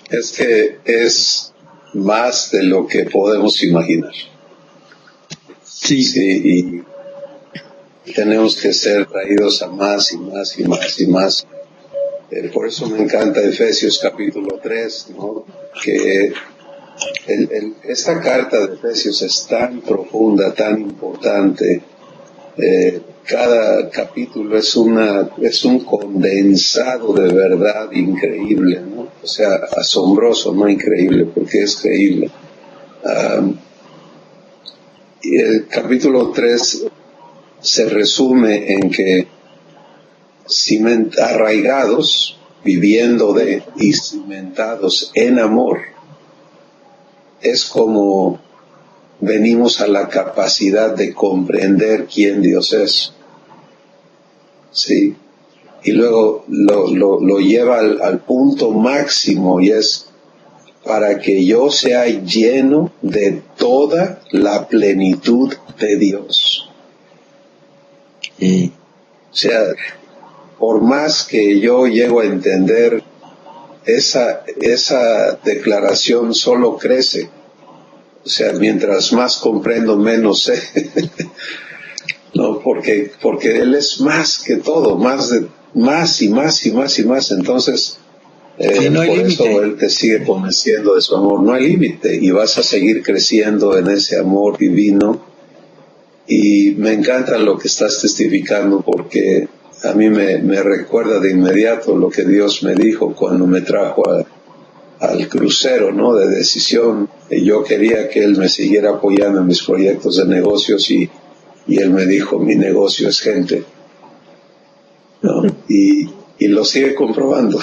Es que es más de lo que podemos imaginar. Sí. Sí, y tenemos que ser traídos a más y más y más y más. Por eso me encanta Efesios capítulo 3, ¿no? Que esta carta de Efesios es tan profunda, tan importante. Cada capítulo es un condensado de verdad increíble, ¿no? O sea, asombroso, no increíble, porque es creíble. Y el capítulo 3 se resume en que arraigados, viviendo y cimentados en amor, es como venimos a la capacidad de comprender quién Dios es. ¿Sí? Y luego lo lleva al punto máximo, y es para que yo sea lleno de toda la plenitud de Dios. O sea, por más que yo llego a entender, esa declaración solo crece. O sea, mientras más comprendo, menos sé. No, porque Él es más que todo, más y más y más y más. Entonces, no por límite. eso Él te sigue convenciendo de su amor. No hay límite, y vas a seguir creciendo en ese amor divino. Y me encanta lo que estás testificando, porque a mí me recuerda de inmediato lo que Dios me dijo cuando me trajo al crucero, ¿no? De decisión. Y yo quería que Él me siguiera apoyando en mis proyectos de negocios, y Él me dijo, mi negocio es gente, ¿no? Y lo sigue comprobando.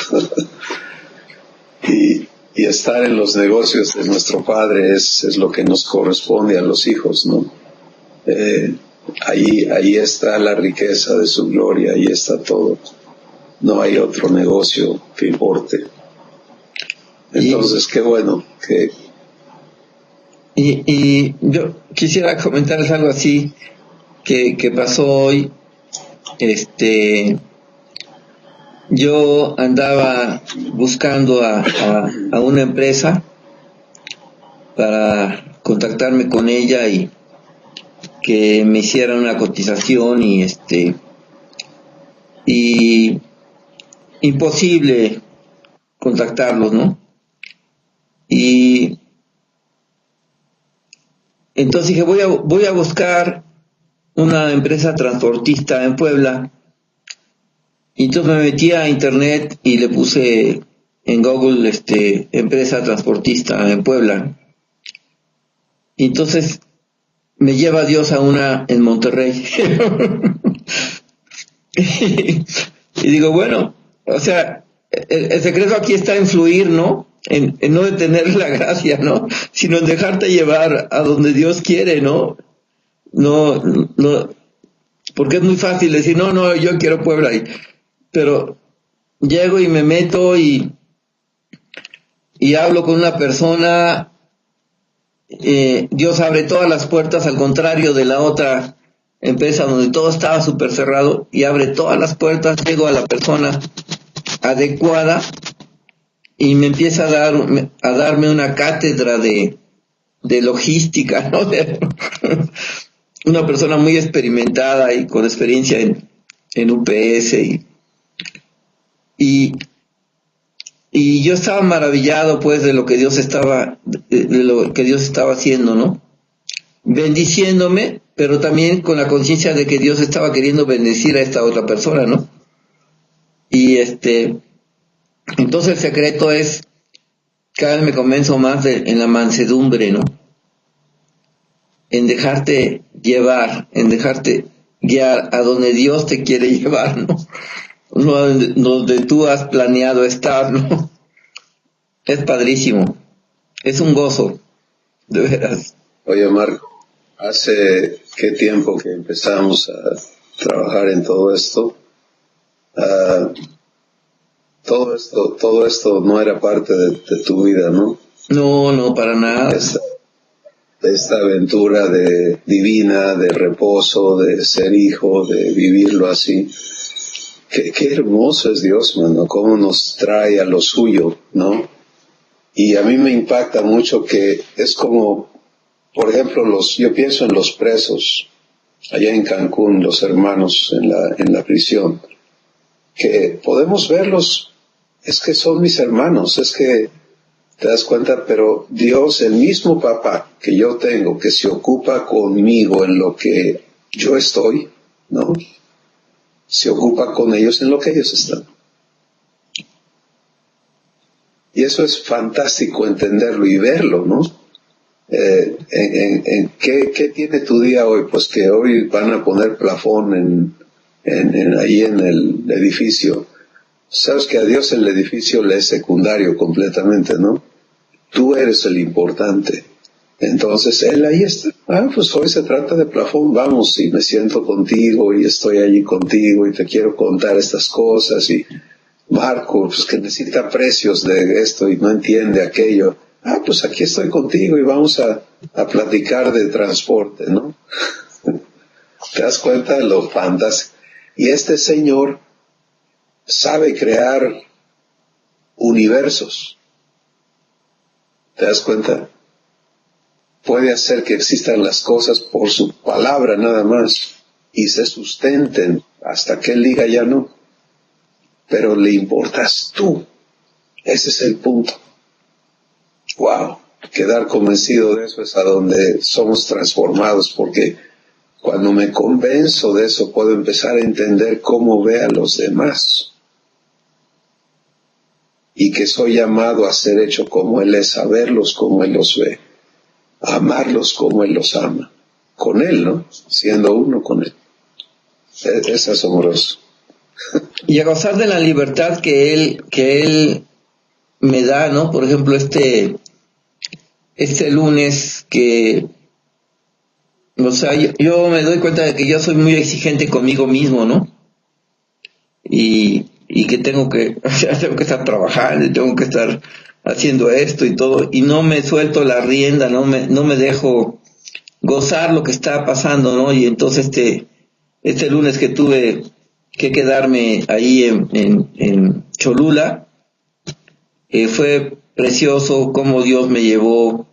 y estar en los negocios de nuestro Padre es lo que nos corresponde a los hijos, ¿no? Ahí está la riqueza de su gloria, ahí está todo. No hay otro negocio que importe. Entonces, qué bueno que... Y yo quisiera comentarles algo así que pasó hoy. Yo andaba buscando a una empresa para contactarme con ella y que me hicieran una cotización, y imposible contactarlos, ¿no? Y entonces dije, voy a buscar una empresa transportista en Puebla. Y entonces me metí a internet y le puse en Google empresa transportista en Puebla. Y entonces me lleva Dios a una en Monterrey. Y digo, bueno, o sea, el secreto aquí está en fluir, ¿no? En no detener la gracia, ¿no? Sino en dejarte llevar a donde Dios quiere, ¿no? No, porque es muy fácil decir, no, yo quiero Puebla. Pero llego y me meto y hablo con una persona. Dios abre todas las puertas, al contrario de la otra empresa donde todo estaba súper cerrado, y abre todas las puertas. Llego a la persona adecuada y me empieza a darme una cátedra de logística, ¿no? Una persona muy experimentada y con experiencia en UPS, y yo estaba maravillado, pues, de lo que Dios estaba haciendo, ¿no? Bendiciéndome, pero también con la conciencia de que Dios estaba queriendo bendecir a esta otra persona, ¿no? Y entonces el secreto es, cada vez me convenzo más en la mansedumbre, ¿no? En dejarte llevar, en dejarte guiar a donde Dios te quiere llevar, ¿no? No donde tú has planeado estar, ¿no? Es padrísimo, es un gozo, de veras. Oye, Marco, ¿hace qué tiempo que empezamos a trabajar en todo esto? Todo esto no era parte de tu vida, ¿no? No, para nada. Esta aventura divina, de reposo, de ser hijo, de vivirlo así. Qué hermoso es Dios, mano, cómo nos trae a lo suyo, ¿no? Y a mí me impacta mucho que es como, por ejemplo, yo pienso en los presos allá en Cancún, los hermanos en la prisión, que podemos verlos, es que son mis hermanos, es que te das cuenta, pero Dios, el mismo papá que yo tengo, que se ocupa conmigo en lo que yo estoy, ¿no? Se ocupa con ellos en lo que ellos están. Y eso es fantástico entenderlo y verlo, ¿no? ¿Qué tiene tu día hoy? Pues que hoy van a poner plafón ahí en el edificio. Sabes que a Dios el edificio le es secundario completamente, ¿no? Tú eres el importante. Entonces Él ahí está. Pues hoy se trata de plafón, vamos, y me siento contigo y estoy allí contigo y te quiero contar estas cosas y Marco, pues que necesita precios de esto y no entiende aquello. Pues aquí estoy contigo y vamos a platicar de transporte, ¿no? ¿Te das cuenta de lo fantástico? Y este Señor sabe crear universos. ¿Te das cuenta? Puede hacer que existan las cosas por su palabra nada más y se sustenten hasta que Él diga ya no. Pero le importas tú. Ese es el punto. Wow. Quedar convencido de eso es a donde somos transformados, porque cuando me convenzo de eso puedo empezar a entender cómo ve a los demás. Y que soy llamado a ser hecho como Él es, a verlos como Él los ve, a amarlos como Él los ama. Con Él, ¿no? Siendo uno con Él. Es asombroso. Y a gozar de la libertad que él me da, ¿no? Por ejemplo, este lunes que, o sea, yo me doy cuenta de que yo soy muy exigente conmigo mismo, ¿no? Y que tengo que estar trabajando, y tengo que estar haciendo esto y todo, y no me suelto la rienda, no me dejo gozar lo que está pasando, ¿no? Y entonces este lunes que tuve que quedarme ahí en Cholula, fue precioso cómo Dios me llevó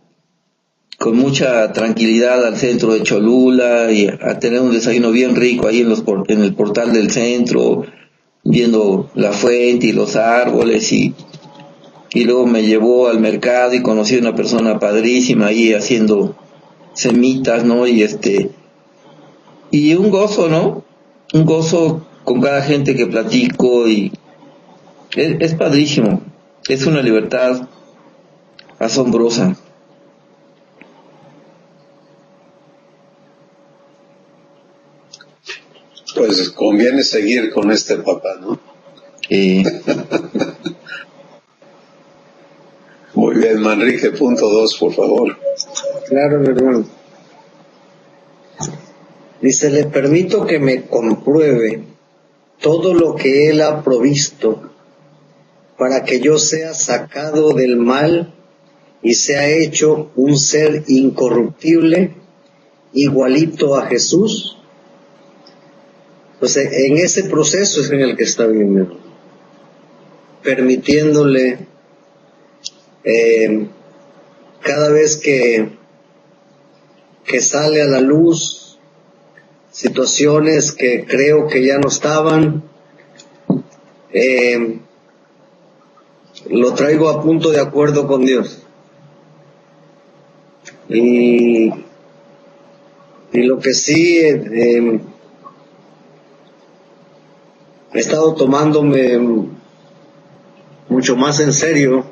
con mucha tranquilidad al centro de Cholula y a tener un desayuno bien rico ahí en el portal del centro, viendo la fuente y los árboles, y luego me llevó al mercado y conocí a una persona padrísima ahí haciendo semitas, ¿no? Y un gozo, ¿no? Un gozo con cada gente que platico, y es padrísimo. Es una libertad asombrosa. Pues conviene seguir con este papá, ¿no? Muy bien, Manrique, punto 2, por favor. Claro, mi hermano. Dice, le permito que me compruebe todo lo que Él ha provisto para que yo sea sacado del mal y sea hecho un ser incorruptible, igualito a Jesús. Pues en ese proceso es en el que está viviendo, permitiéndole cada vez que sale a la luz situaciones que creo que ya no estaban, lo traigo a punto de acuerdo con Dios. Y lo que sí he estado tomándome mucho más en serio,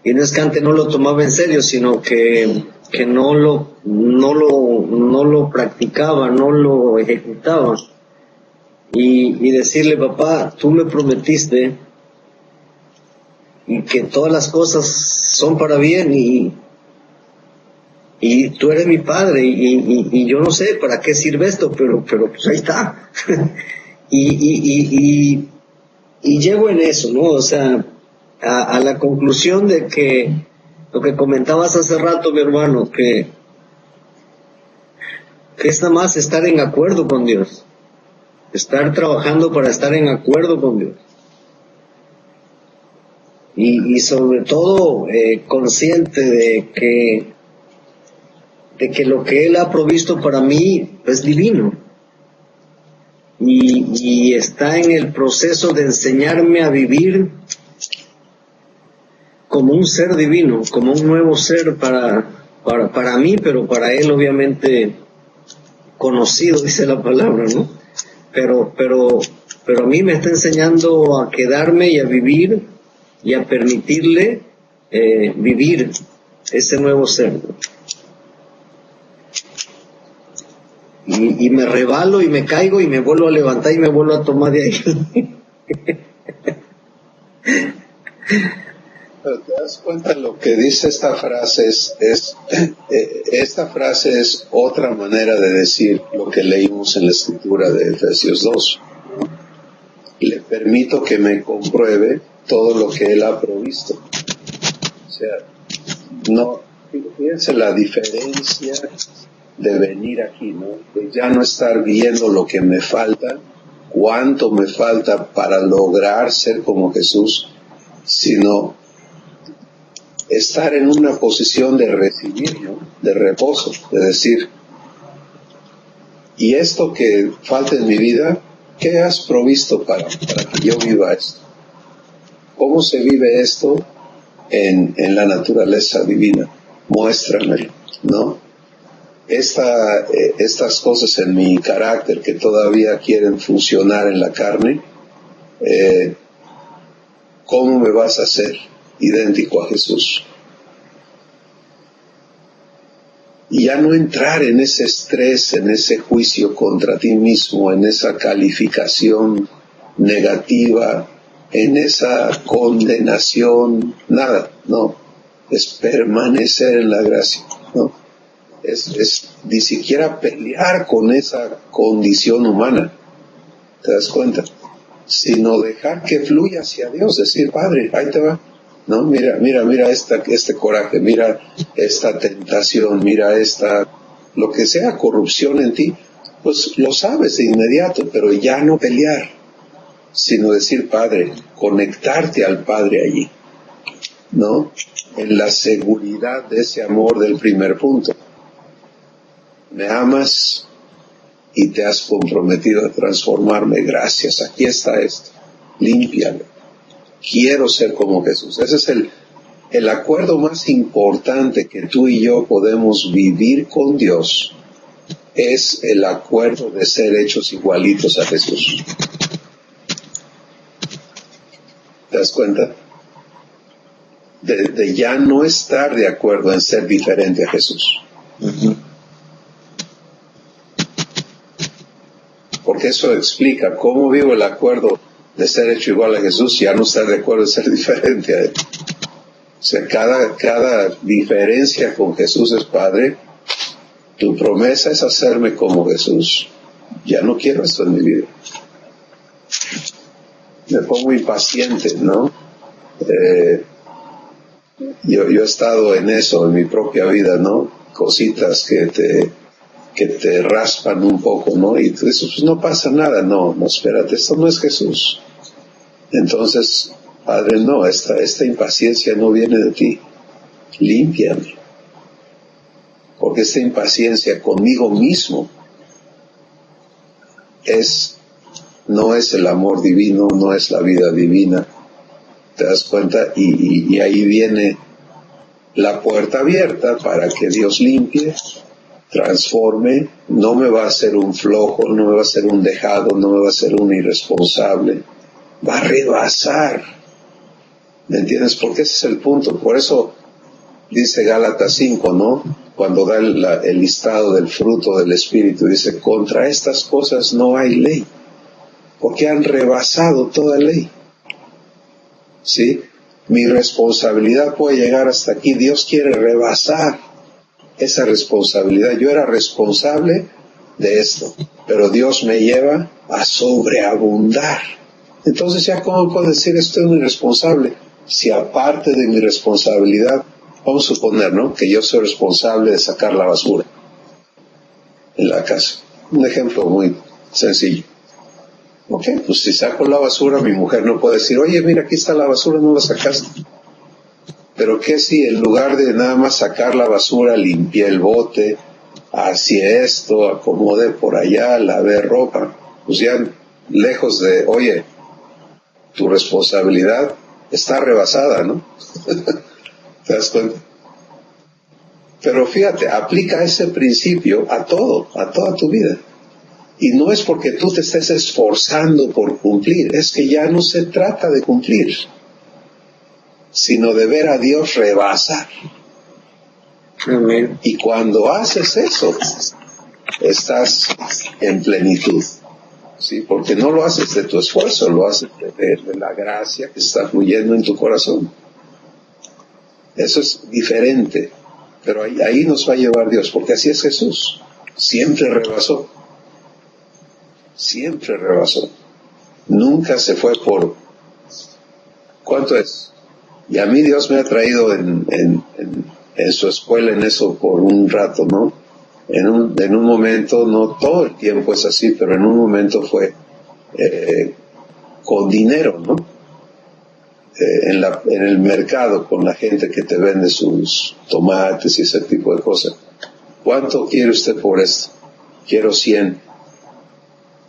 y no es que antes no lo tomaba en serio, sino que no lo practicaba, no lo ejecutaba, y decirle, papá, tú me prometiste y que todas las cosas son para bien, y tú eres mi padre, y yo no sé para qué sirve esto, pero pues ahí está. y llego en eso, ¿no? O sea, a la conclusión de que lo que comentabas hace rato, mi hermano, que es nada más estar en acuerdo con Dios, estar trabajando para estar en acuerdo con Dios. y sobre todo consciente de que lo que Él ha provisto para mí es divino y está en el proceso de enseñarme a vivir como un ser divino, como un nuevo ser para mí, pero para Él obviamente conocido, dice la palabra, ¿no? Pero a mí me está enseñando a quedarme y a vivir y a permitirle vivir ese nuevo ser, ¿no? Y me rebalo y me caigo y me vuelvo a levantar y me vuelvo a tomar de ahí. Pero te das cuenta, lo que dice esta frase esta frase es otra manera de decir lo que leímos en la escritura de Efesios 2. Le permito que me compruebe todo lo que Él ha provisto. O sea, no, fíjense la diferencia de venir aquí, ¿no? De ya no estar viendo lo que me falta, cuánto me falta para lograr ser como Jesús, sino estar en una posición de recibir, ¿no? De reposo, de decir, y esto que falta en mi vida, ¿qué has provisto para que yo viva esto? ¿Cómo se vive esto en la naturaleza divina? Muéstramelo, ¿no? Estas cosas en mi carácter que todavía quieren funcionar en la carne, ¿cómo me vas a hacer idéntico a Jesús? Y ya no entrar en ese estrés, en ese juicio contra ti mismo, en esa calificación negativa, en esa condenación, nada, no, es permanecer en la gracia, ¿no? Es ni siquiera pelear con esa condición humana, ¿te das cuenta? Sino dejar que fluya hacia Dios, decir, Padre, ahí te va, ¿no? Mira este coraje, mira esta tentación, mira lo que sea corrupción en ti, pues lo sabes de inmediato, pero ya no pelear, sino decir, Padre, conectarte al Padre allí, ¿no? En la seguridad de ese amor del primer punto. Me amas y te has comprometido a transformarme. Gracias, aquí está esto. Límpialo. Quiero ser como Jesús. Ese es el acuerdo más importante que tú y yo podemos vivir con Dios. Es el acuerdo de ser hechos igualitos a Jesús. ¿Te das cuenta? De ya no estar de acuerdo en ser diferente a Jesús. Uh-huh. Porque eso explica cómo vivo el acuerdo de ser hecho igual a Jesús y ya no estar de acuerdo en ser diferente a Él. O sea, cada diferencia con Jesús es, Padre, tu promesa es hacerme como Jesús. Ya no quiero esto en mi vida. Me pongo impaciente, ¿no? Yo he estado en eso en mi propia vida, ¿no? Cositas que te raspan un poco, ¿no? Y tú dices, pues no pasa nada, no, espérate, esto no es Jesús. Entonces, Padre, no, esta impaciencia no viene de ti, límpiame. Porque esta impaciencia conmigo mismo no es el amor divino, no es la vida divina. ¿Te das cuenta? Y ahí viene la puerta abierta para que Dios limpie, transforme, no me va a hacer un flojo, no me va a hacer un dejado, no me va a hacer un irresponsable, va a rebasar, ¿me entiendes? Porque ese es el punto. Por eso dice Gálatas 5, ¿no? Cuando da el listado del fruto del Espíritu, dice, contra estas cosas no hay ley, porque han rebasado toda ley, ¿sí? Mi responsabilidad puede llegar hasta aquí, Dios quiere rebasar esa responsabilidad. Yo era responsable de esto, pero Dios me lleva a sobreabundar. Entonces ya cómo puedo decir estoy muy responsable, si aparte de mi responsabilidad, vamos a suponer, ¿no? Que yo soy responsable de sacar la basura en la casa. Un ejemplo muy sencillo. Ok, pues si saco la basura, mi mujer no puede decir, oye, mira, aquí está la basura, no la sacaste. Pero ¿qué si en lugar de nada más sacar la basura, limpié el bote, hacía esto, acomodé por allá, lavé ropa? Pues ya lejos de, oye, tu responsabilidad está rebasada, ¿no? ¿Te das cuenta? Pero fíjate, aplica ese principio a todo, a toda tu vida. Y no es porque tú te estés esforzando por cumplir, es que ya no se trata de cumplir, sino de ver a Dios rebasar. Amén. Y cuando haces eso, estás en plenitud. ¿Sí? Porque no lo haces de tu esfuerzo, lo haces de la gracia que está fluyendo en tu corazón. Eso es diferente, pero ahí nos va a llevar Dios, porque así es Jesús. Siempre rebasó. Siempre rebasó. Nunca se fue por... ¿Cuánto es? Y a mí Dios me ha traído en su escuela en eso por un rato, ¿no? En un momento, no todo el tiempo es así, pero en un momento fue con dinero, ¿no? En el mercado, con la gente que te vende sus tomates y ese tipo de cosas. ¿Cuánto quiere usted por esto? Quiero 100.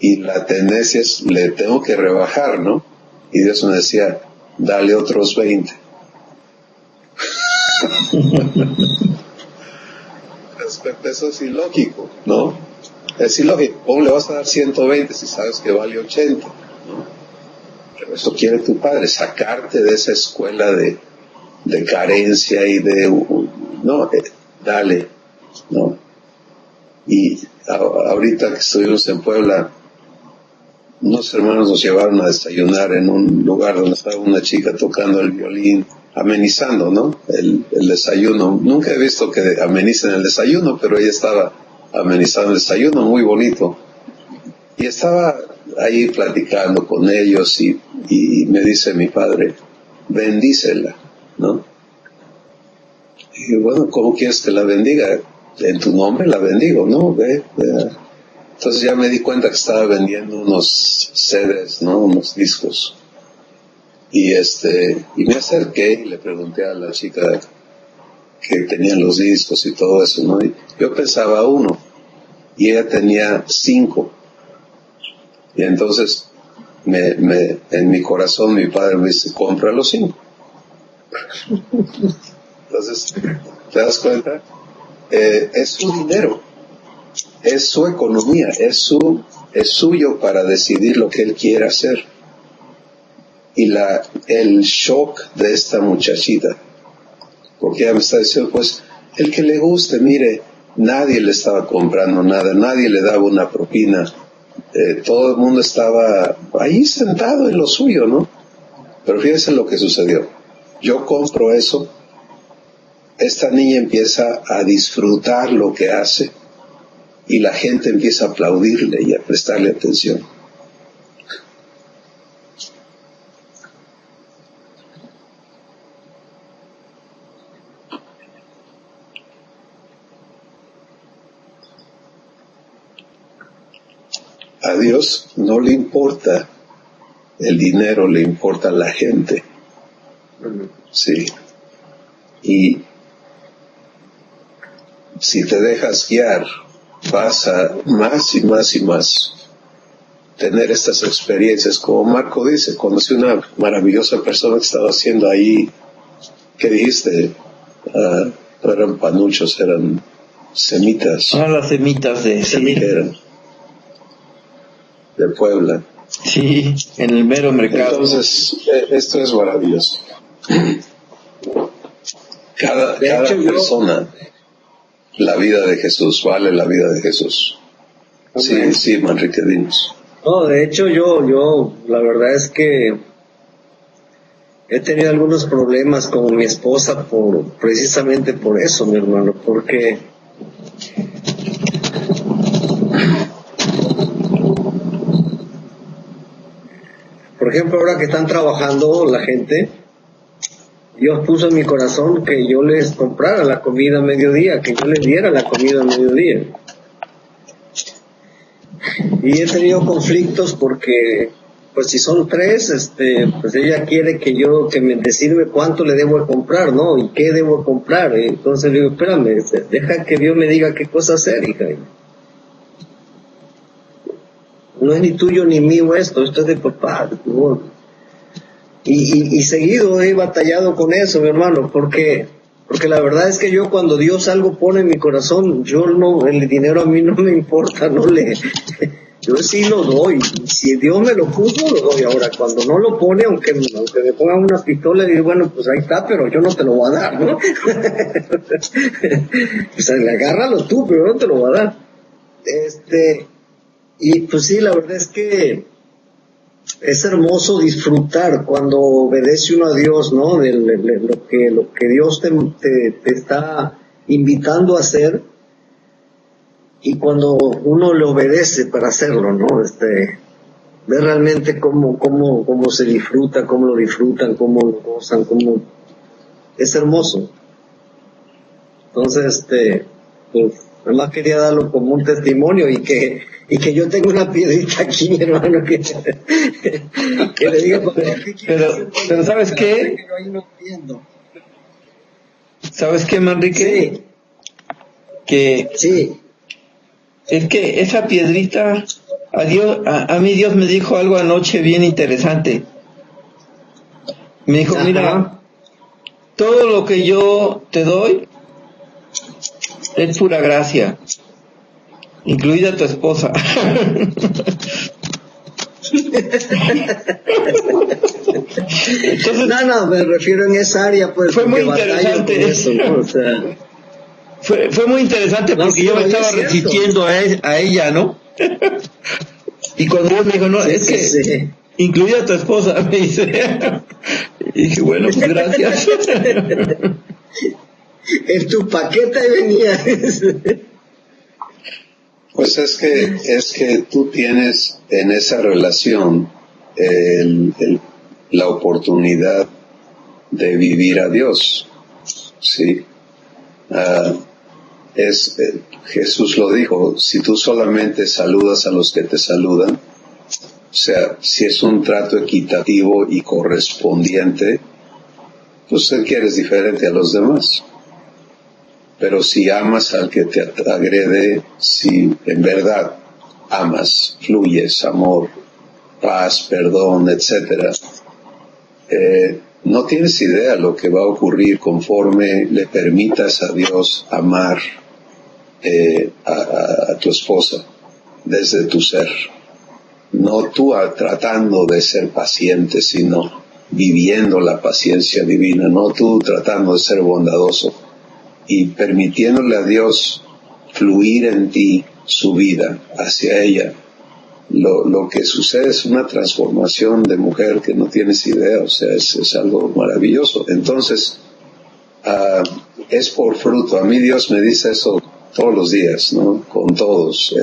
Y la tendencia es, le tengo que rebajar, ¿no? Y Dios me decía, dale otros 20. Eso es ilógico, ¿no? Es ilógico. ¿Cómo le vas a dar 120 si sabes que vale 80? ¿No? Pero eso quiere tu Padre, sacarte de esa escuela de carencia y de... No, dale, ¿no? Y ahorita que estuvimos en Puebla, unos hermanos nos llevaron a desayunar en un lugar donde estaba una chica tocando el violín, amenizando, ¿no? El desayuno. Nunca he visto que amenicen el desayuno, pero ella estaba amenizando el desayuno, muy bonito. Y estaba ahí platicando con ellos y me dice mi padre, bendícela, ¿no? Y bueno, ¿cómo quieres que la bendiga? En tu nombre la bendigo, ¿no? Ve. Entonces ya me di cuenta que estaba vendiendo unos CDs, ¿no? Unos discos. Y me acerqué y le pregunté a la chica que tenía los discos y todo eso, ¿no? Y yo pensaba uno y ella tenía 5. Y entonces en mi corazón mi padre me dice, compra los 5. Entonces, ¿te das cuenta? Es su dinero, es su economía, es suyo para decidir lo que él quiere hacer. Y el shock de esta muchachita, porque ella me está diciendo, pues, el que le guste, mire, nadie le estaba comprando nada, nadie le daba una propina, todo el mundo estaba ahí sentado en lo suyo, ¿no? Pero fíjense lo que sucedió. Yo compro eso, esta niña empieza a disfrutar lo que hace y la gente empieza a aplaudirle y a prestarle atención. A Dios no le importa el dinero, le importa la gente. Sí. Y si te dejas guiar, vas a más y más y más tener estas experiencias. Como Marco dice, conocí una maravillosa persona que estaba haciendo ahí, ¿qué dijiste? No eran panuchos, eran semitas. Las semitas de... Sí. Eran de Puebla. Sí, en el mero mercado. Entonces, esto es maravilloso. Cada persona, la vida de Jesús, vale la vida de Jesús. Sí, Manrique, dinos. No, de hecho yo, la verdad es que he tenido algunos problemas con mi esposa precisamente por eso, mi hermano, porque por ejemplo, ahora que están trabajando la gente, Dios puso en mi corazón que yo les comprara la comida a mediodía, que yo les diera la comida a mediodía. Y he tenido conflictos porque, pues si son tres, pues ella quiere que me decirme cuánto le debo de comprar, ¿no? Y qué debo de comprar. Entonces le digo, espérame, deja que Dios me diga qué cosa hacer, hija. No es ni tuyo ni mío esto es de papá. ¿No? Y seguido he batallado con eso, mi hermano, porque la verdad es que yo cuando Dios algo pone en mi corazón, el dinero a mí no me importa, yo sí lo doy. Si Dios me lo puso, lo doy. Ahora, cuando no lo pone, aunque me pongan una pistola, digo, bueno, pues ahí está, pero yo no te lo voy a dar, ¿no? O sea, agárralo tú, pero no te lo voy a dar. Y pues sí, la verdad es que es hermoso disfrutar cuando obedece uno a Dios, ¿no? De lo que Dios te está invitando a hacer, y cuando uno le obedece para hacerlo, ¿no? Ver realmente cómo se disfruta, cómo lo disfrutan, cómo lo gozan, es hermoso. Entonces, pues, además quería darlo como un testimonio, y que yo tengo una piedrita aquí, mi hermano, que le diga, pero ¿sabes qué? ¿Sabes qué, Manrique? Sí. Que Sí. es que esa piedrita, a mí Dios me dijo algo anoche bien interesante. Me dijo, Ajá. mira, todo lo que yo te doy es pura gracia, incluida tu esposa. Entonces, no, me refiero en esa área, pues. Fue muy interesante. Eso, ¿no? O sea, fue muy interesante porque sí, yo me estaba resistiendo a ella, ¿no? Y cuando Dios me dijo, no, sí, es que sí. incluida a tu esposa, me dice. Y dije, bueno, pues gracias. En tu paquete venía. Pues es que tú tienes en esa relación la oportunidad de vivir a Dios, ¿sí? Jesús lo dijo, si tú solamente saludas a los que te saludan, o sea, si es un trato equitativo y correspondiente, pues es que eres diferente a los demás. Pero si amas al que te agrede, si en verdad amas, fluyes, amor, paz, perdón, etcétera, no tienes idea lo que va a ocurrir conforme le permitas a Dios amar a tu esposa desde tu ser. No tú tratando de ser paciente, sino viviendo la paciencia divina, no tú tratando de ser bondadoso y permitiéndole a Dios fluir en ti su vida hacia ella. Lo que sucede es una transformación de mujer que no tienes idea, o sea, es algo maravilloso. Entonces, es por fruto. A mí Dios me dice eso todos los días, ¿no? Con todos,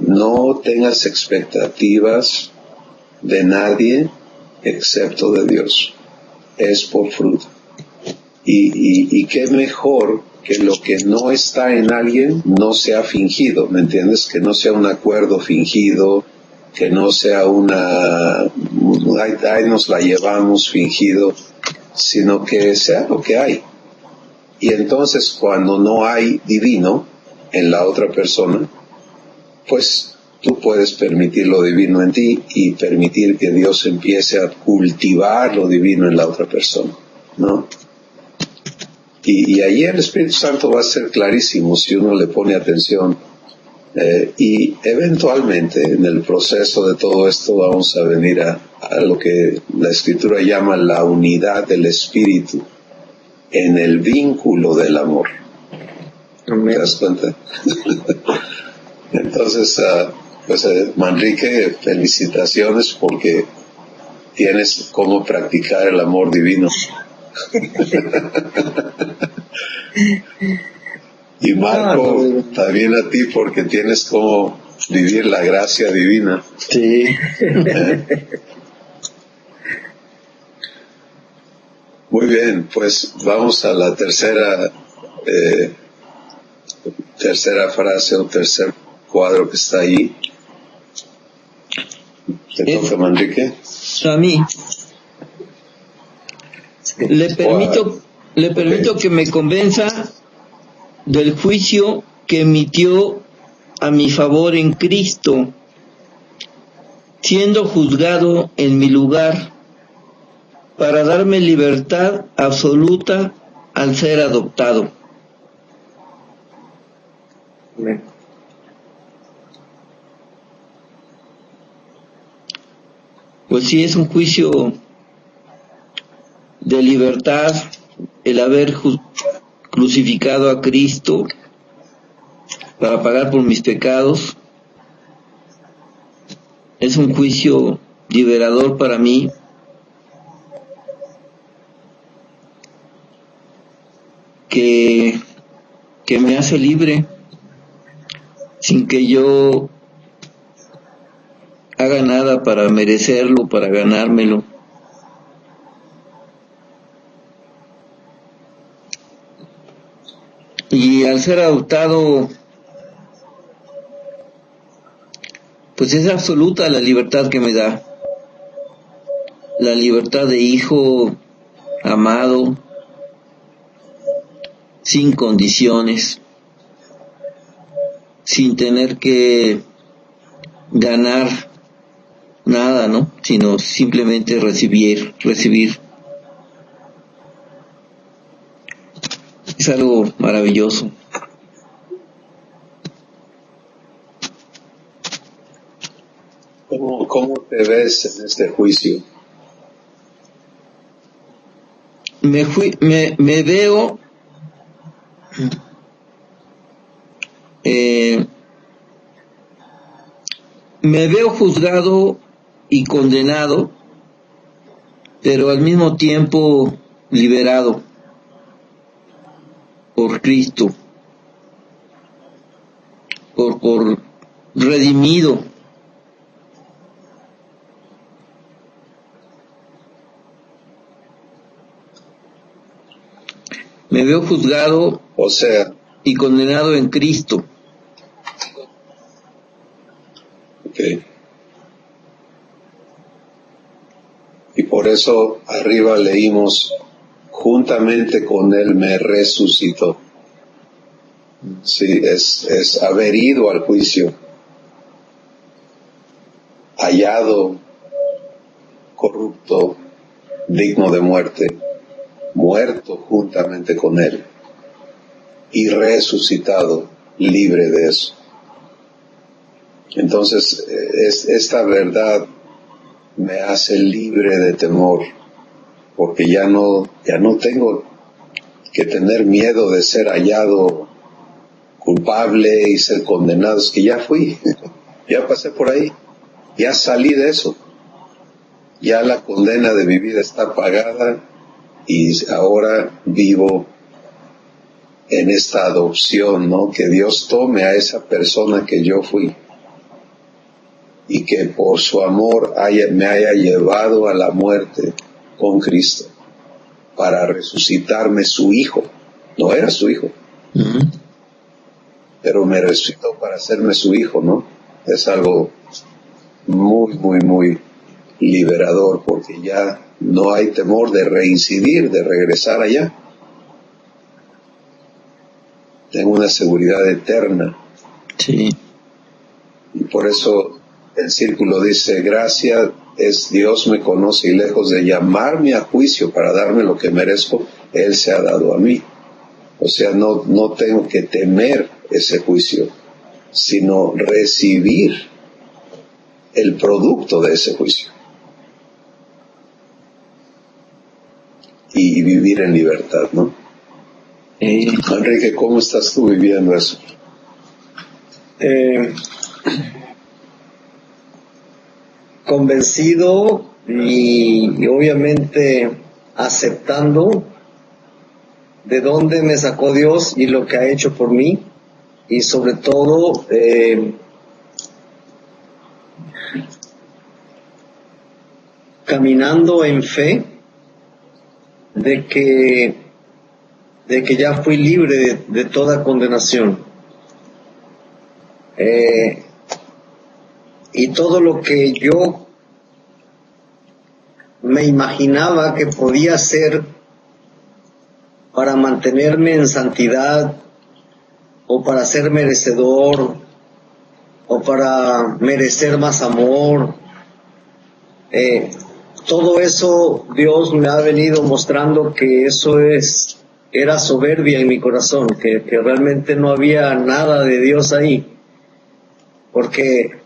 no tengas expectativas de nadie excepto de Dios. Es por fruto. Y qué mejor que lo que no está en alguien no sea fingido, ¿me entiendes? Que no sea un acuerdo fingido, que no sea ahí nos la llevamos fingido, sino que sea lo que hay. Y entonces cuando no hay divino en la otra persona, pues tú puedes permitir lo divino en ti y permitir que Dios empiece a cultivar lo divino en la otra persona, ¿no? Y allí el Espíritu Santo va a ser clarísimo si uno le pone atención. Y eventualmente en el proceso de todo esto vamos a venir a lo que la Escritura llama la unidad del Espíritu en el vínculo del amor. ¿Te das cuenta? Entonces, pues Manrique, felicitaciones porque tienes cómo practicar el amor divino. Y Marco, también a ti porque tienes cómo vivir la gracia divina. Sí. Muy bien, pues vamos a la tercera frase o tercer cuadro que está ahí. ¿Te toca, Manrique? A mí. Le permito que me convenza del juicio que emitió a mi favor en Cristo, siendo juzgado en mi lugar, para darme libertad absoluta al ser adoptado. Amén. Pues sí, es un juicio de libertad el haber crucificado a Cristo para pagar por mis pecados. Es un juicio liberador para mí, que me hace libre sin que yo haga nada para merecerlo, para ganármelo. Y al ser adoptado, pues es absoluta la libertad que me da, la libertad de hijo amado, sin condiciones, sin tener que ganar nada, ¿no? Sino simplemente recibir. Es algo maravilloso. ¿Cómo te ves en este juicio? Me veo me veo juzgado y condenado, pero al mismo tiempo liberado por Cristo, por redimido. Me veo juzgado, O sea, y condenado en Cristo. okay. Y por eso arriba leímos, juntamente con Él me resucitó. Sí, es haber ido al juicio, hallado, corrupto, digno de muerte, muerto juntamente con Él y resucitado, libre de eso. Entonces, esta verdad me hace libre de temor, porque ya no tengo que tener miedo de ser hallado culpable y ser condenado. Es que ya fui, ya pasé por ahí, ya salí de eso, ya la condena de mi vida está pagada y ahora vivo en esta adopción, ¿no? Que Dios tome a esa persona que yo fui y que por su amor me haya llevado a la muerte con Cristo para resucitarme su hijo. No era su hijo, pero me resucitó para hacerme su hijo, ¿no? Es algo muy, muy, muy liberador, porque ya no hay temor de reincidir, de regresar allá. Tengo una seguridad eterna. Sí. Y por eso el círculo dice, gracia es Dios me conoce y lejos de llamarme a juicio para darme lo que merezco, Él se ha dado a mí. O sea, no tengo que temer ese juicio, sino recibir el producto de ese juicio. Y vivir en libertad, ¿no? Enrique, ¿cómo estás tú viviendo eso? Convencido y obviamente aceptando de dónde me sacó Dios y lo que ha hecho por mí, y sobre todo caminando en fe de que ya fui libre de toda condenación. Y todo lo que yo me imaginaba que podía hacer para mantenerme en santidad, o para ser merecedor, o para merecer más amor. Todo eso Dios me ha venido mostrando que eso era soberbia en mi corazón, que realmente no había nada de Dios ahí, porque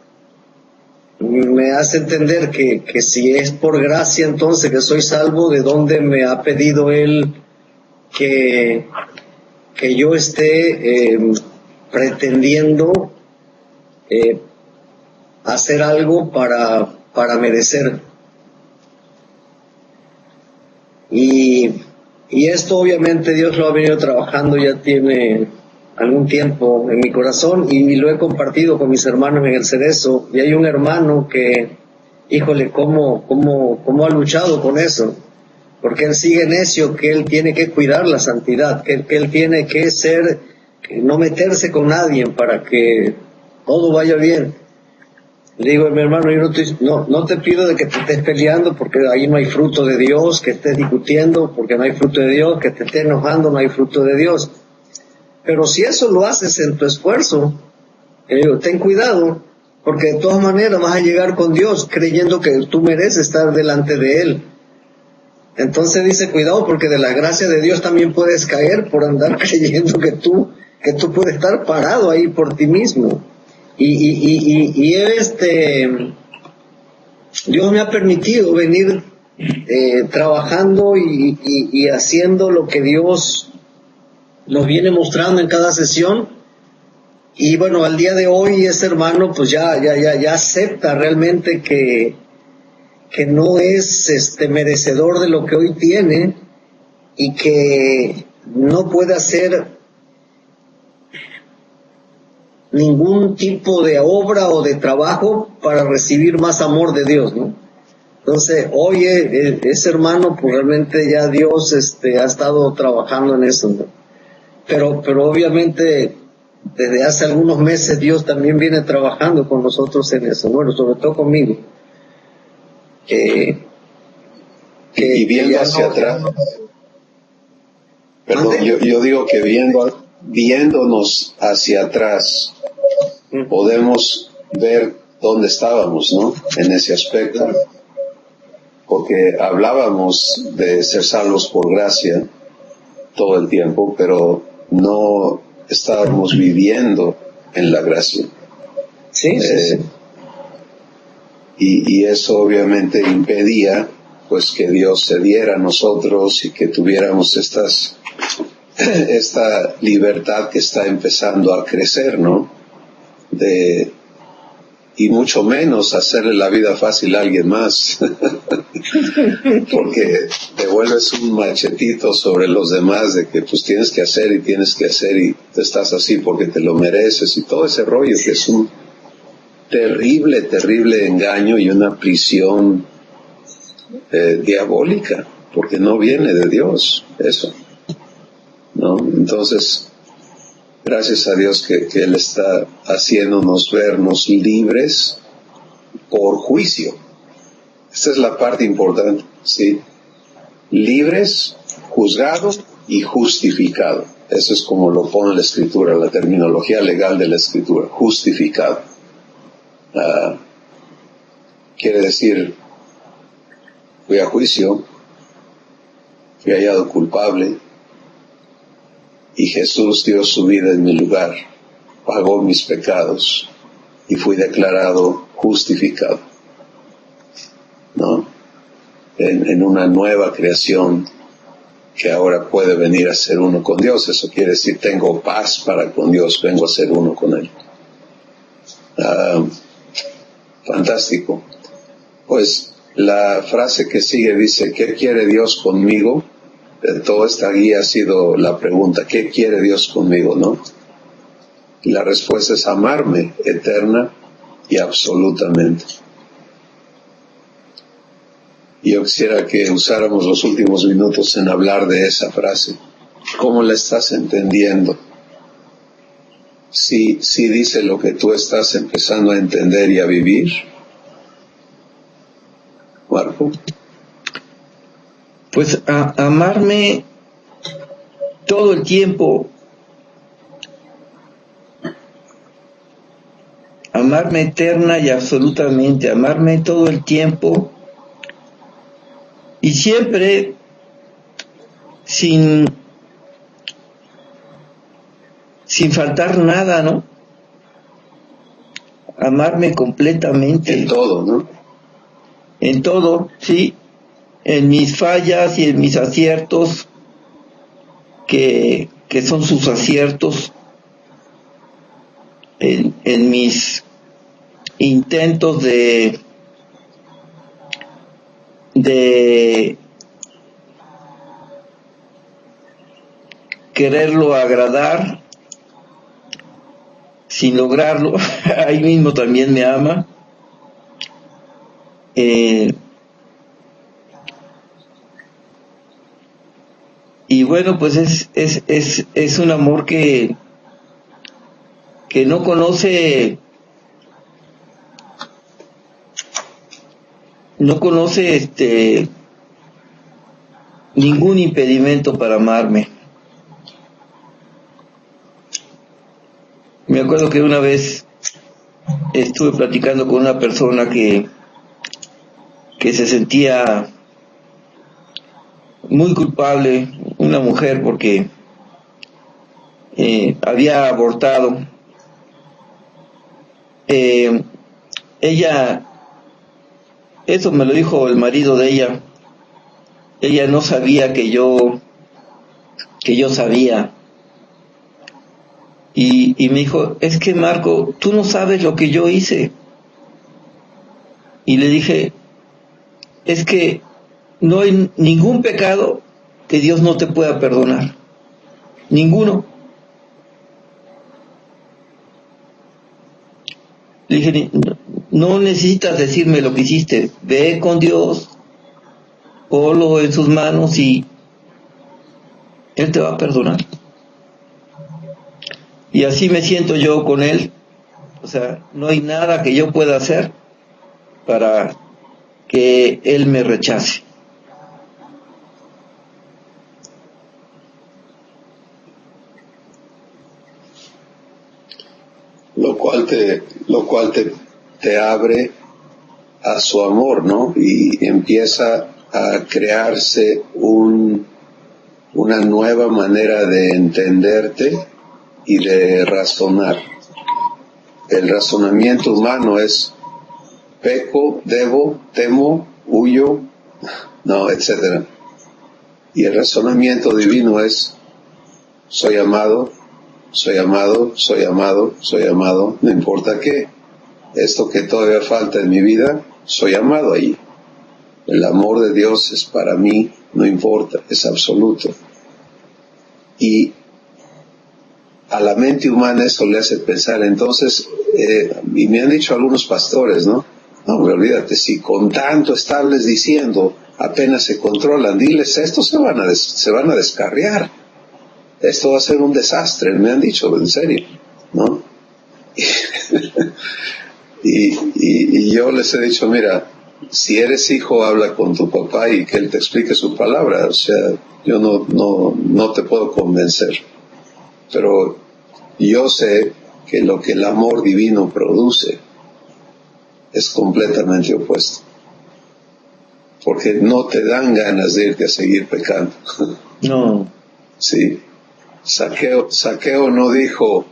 me hace entender que si es por gracia entonces que soy salvo, ¿de dónde me ha pedido Él que yo esté pretendiendo hacer algo para merecer? Y esto obviamente Dios lo ha venido trabajando, ya tiene algún tiempo en mi corazón, y lo he compartido con mis hermanos en el Cerezo. Y hay un hermano que, híjole, cómo ha luchado con eso, porque él sigue necio que él tiene que cuidar la santidad, que él tiene que no meterse con nadie para que todo vaya bien. Le digo, mi hermano, yo no te pido de que te estés peleando, porque ahí no hay fruto de Dios, que estés discutiendo porque no hay fruto de Dios, que te estés enojando, no hay fruto de Dios. Pero si eso lo haces en tu esfuerzo, digo, ten cuidado, porque de todas maneras vas a llegar con Dios creyendo que tú mereces estar delante de Él. Entonces dice, cuidado, porque de la gracia de Dios también puedes caer por andar creyendo que tú puedes estar parado ahí por ti mismo. Y Dios me ha permitido venir trabajando y haciendo lo que Dios nos viene mostrando en cada sesión. Y bueno, al día de hoy ese hermano pues ya acepta realmente que no es merecedor de lo que hoy tiene, y que no puede hacer ningún tipo de obra o de trabajo para recibir más amor de Dios, ¿no? Entonces, hoy ese hermano, pues realmente ya Dios ha estado trabajando en eso, ¿no? Pero obviamente desde hace algunos meses Dios también viene trabajando con nosotros en eso, bueno, sobre todo conmigo. Y viendo hacia atrás, perdón, yo digo que viéndonos hacia atrás, podemos ver dónde estábamos, ¿no? En ese aspecto, porque hablábamos de ser salvos por gracia todo el tiempo, pero no estábamos viviendo en la gracia. Sí. Y eso obviamente impedía pues que Dios se diera a nosotros y que tuviéramos esta libertad que está empezando a crecer, ¿no? Y mucho menos hacerle la vida fácil a alguien más, porque te vuelves un machetito sobre los demás de que pues tienes que hacer y te estás así porque te lo mereces y todo ese rollo, que es un terrible engaño y una prisión diabólica, porque no viene de Dios eso, ¿no? Entonces, gracias a Dios que Él está haciéndonos vernos libres por juicio. Esta es la parte importante, ¿sí? Libres, juzgado y justificado. Eso es como lo pone la Escritura, la terminología legal de la Escritura, justificado. Quiere decir, fui a juicio, fui hallado culpable, y Jesús dio su vida en mi lugar, pagó mis pecados y fui declarado justificado, ¿no? En una nueva creación que ahora puede venir a ser uno con Dios. Eso quiere decir, tengo paz para con Dios, vengo a ser uno con Él. Fantástico. Pues la frase que sigue dice, ¿qué quiere Dios conmigo? Toda esta guía ha sido la pregunta, ¿qué quiere Dios conmigo, no? Y la respuesta es amarme eterna y absolutamente. Y yo quisiera que usáramos los últimos minutos en hablar de esa frase. ¿Cómo la estás entendiendo? Si dice lo que tú estás empezando a entender y a vivir. Marco. pues amarme todo el tiempo, amarme eterna y absolutamente, amarme todo el tiempo y siempre sin faltar nada, ¿no? Amarme completamente. En todo, ¿no? En todo, sí. En mis fallas y en mis aciertos, que son sus aciertos, en mis intentos de quererlo agradar sin lograrlo. Ahí mismo también me ama. Y bueno, pues es un amor que no conoce ningún impedimento para amarme. Me acuerdo que una vez estuve platicando con una persona que se sentía muy culpable, una mujer, porque había abortado. Ella, eso me lo dijo el marido de ella. Ella no sabía que yo sabía. Y me dijo, es que Marco, tú no sabes lo que yo hice. Y le dije, es que no hay ningún pecado que Dios no te pueda perdonar. Ninguno. Le dije, no necesitas decirme lo que hiciste. Ve con Dios, ponlo en sus manos y Él te va a perdonar. Y así me siento yo con Él. O sea, no hay nada que yo pueda hacer para que Él me rechace. Lo cual te abre a su amor, ¿no? Y empieza a crearse una nueva manera de entenderte y de razonar. El razonamiento humano es peco, debo, temo, huyo, no, etc. Y el razonamiento divino es soy amado, soy amado, soy amado, soy amado, no importa qué. Esto que todavía falta en mi vida, soy amado ahí. El amor de Dios es para mí, no importa, es absoluto. Y a la mente humana eso le hace pensar. Entonces, y me han dicho algunos pastores, ¿no? No, olvídate, si con tanto estarles diciendo, apenas se controlan, diles esto, se van a descarriar. Esto va a ser un desastre, me han dicho, en serio, ¿no? Y yo les he dicho, mira, si eres hijo, habla con tu papá y que él te explique su palabra. O sea, yo no te puedo convencer. Pero yo sé que lo que el amor divino produce es completamente opuesto. Porque no te dan ganas de irte a seguir pecando. No. Sí. Saqueo no dijo,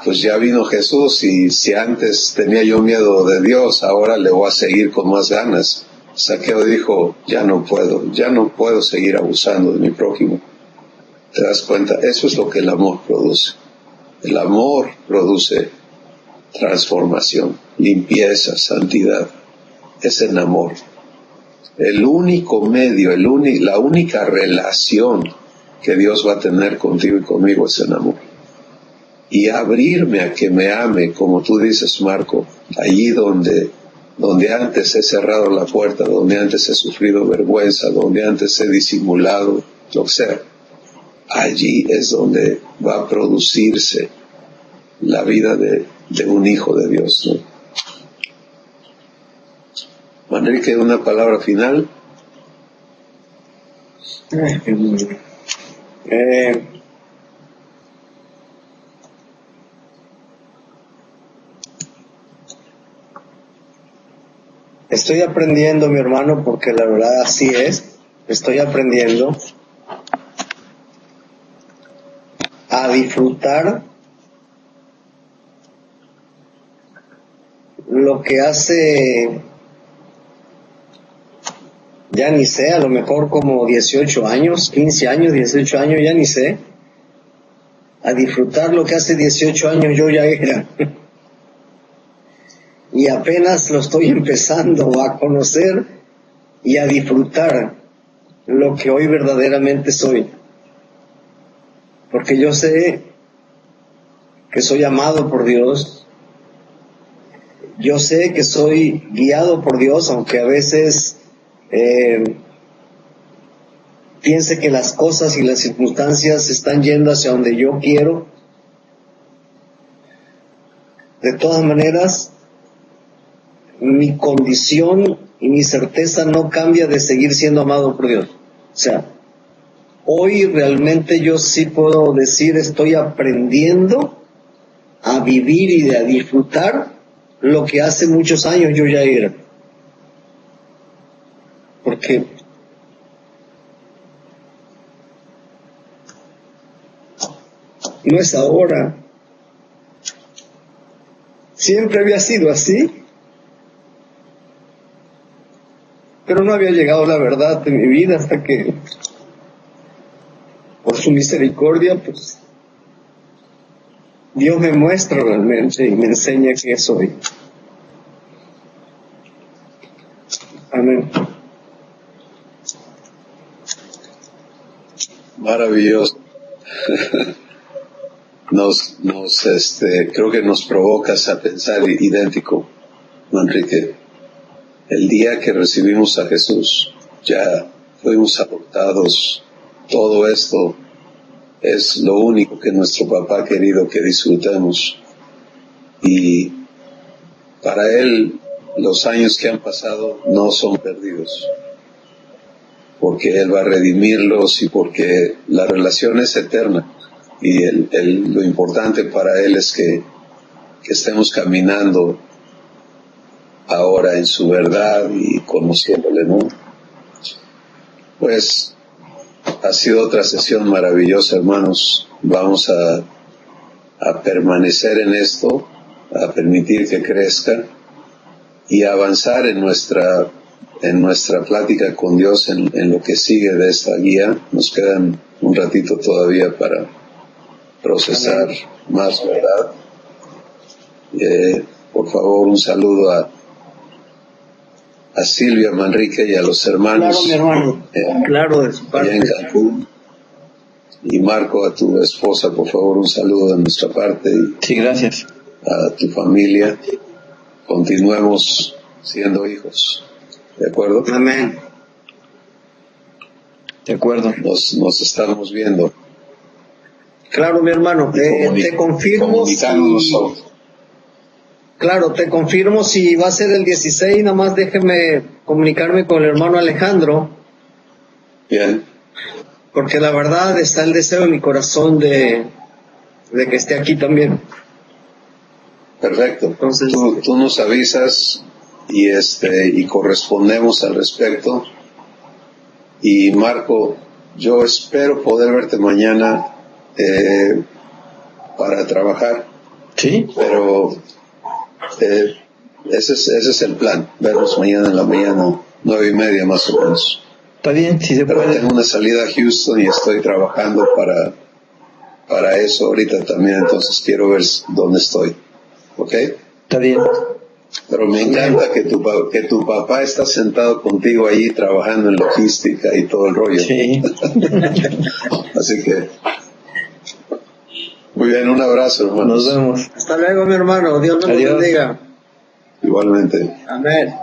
pues ya vino Jesús y si antes tenía yo miedo de Dios, ahora le voy a seguir con más ganas. Saqueo dijo, ya no puedo seguir abusando de mi prójimo. ¿Te das cuenta? Eso es lo que el amor produce. El amor produce transformación, limpieza, santidad. Es el amor. El único medio, la única relación que Dios va a tener contigo y conmigo es el amor. Y abrirme a que me ame, como tú dices, Marco, allí donde antes he cerrado la puerta, donde antes he sufrido vergüenza, donde antes he disimulado, lo que sea. Allí es donde va a producirse la vida de un hijo de Dios, ¿no? Manrique, una palabra final. Estoy aprendiendo, mi hermano, porque la verdad así es. Estoy aprendiendo a disfrutar lo que hace, ya ni sé, a lo mejor como 18 años, 15 años, 18 años, ya ni sé. A disfrutar lo que hace 18 años yo ya era. Y apenas lo estoy empezando a conocer y a disfrutar lo que hoy verdaderamente soy. Porque yo sé que soy amado por Dios. Yo sé que soy guiado por Dios, aunque a veces piense que las cosas y las circunstancias están yendo hacia donde yo quiero. De todas maneras, mi condición y mi certeza no cambia de seguir siendo amado por Dios. O sea, hoy realmente yo sí puedo decir, estoy aprendiendo a vivir y a disfrutar lo que hace muchos años yo ya era. Porque no es ahora. Siempre había sido así. Pero no había llegado la verdad de mi vida hasta que, por su misericordia, pues, Dios me muestra realmente y me enseña quién soy. Amén. Maravilloso. Creo que nos provocas a pensar idéntico, Manrique. El día que recibimos a Jesús, ya fuimos adoptados. Todo esto es lo único que nuestro papá ha querido que disfrutemos. Y para Él, los años que han pasado no son perdidos. Porque Él va a redimirlos y porque la relación es eterna. Y lo importante para Él es que estemos caminando ahora en su verdad y conociéndole, ¿no? Pues ha sido otra sesión maravillosa, hermanos. Vamos a permanecer en esto, a permitir que crezca y a avanzar en nuestra plática con Dios en lo que sigue de esta guía. Nos quedan un ratito todavía para procesar más verdad. Por favor, un saludo a Silvia, Manrique y a los hermanos. Claro, mi hermano. Claro, de su parte. Allá en Cancún. Y Marco, a tu esposa, por favor, un saludo de nuestra parte. Sí, gracias. A tu familia. Continuemos siendo hijos. ¿De acuerdo? Amén. De acuerdo. Nos estamos viendo. Claro, mi hermano. Te confirmo si... Claro, te confirmo si va a ser el 16, nada más déjeme comunicarme con el hermano Alejandro. Bien. Porque la verdad está el deseo en mi corazón de que esté aquí también. Perfecto. Entonces, tú nos avisas y correspondemos al respecto. Y Marco, yo espero poder verte mañana para trabajar. Sí. Pero ese es el plan, vernos mañana en la mañana, 9:30 más o menos. Está bien, si se Pero puede. tengo una salida a Houston y estoy trabajando para eso ahorita también, entonces quiero ver dónde estoy. ¿Ok? Está bien. Pero me encanta que tu papá está sentado contigo allí trabajando en logística y todo el rollo. Sí. Así que muy bien, un abrazo, hermanos. Nos vemos. hasta luego, mi hermano. Dios nos Adiós. bendiga. Igualmente. Amén.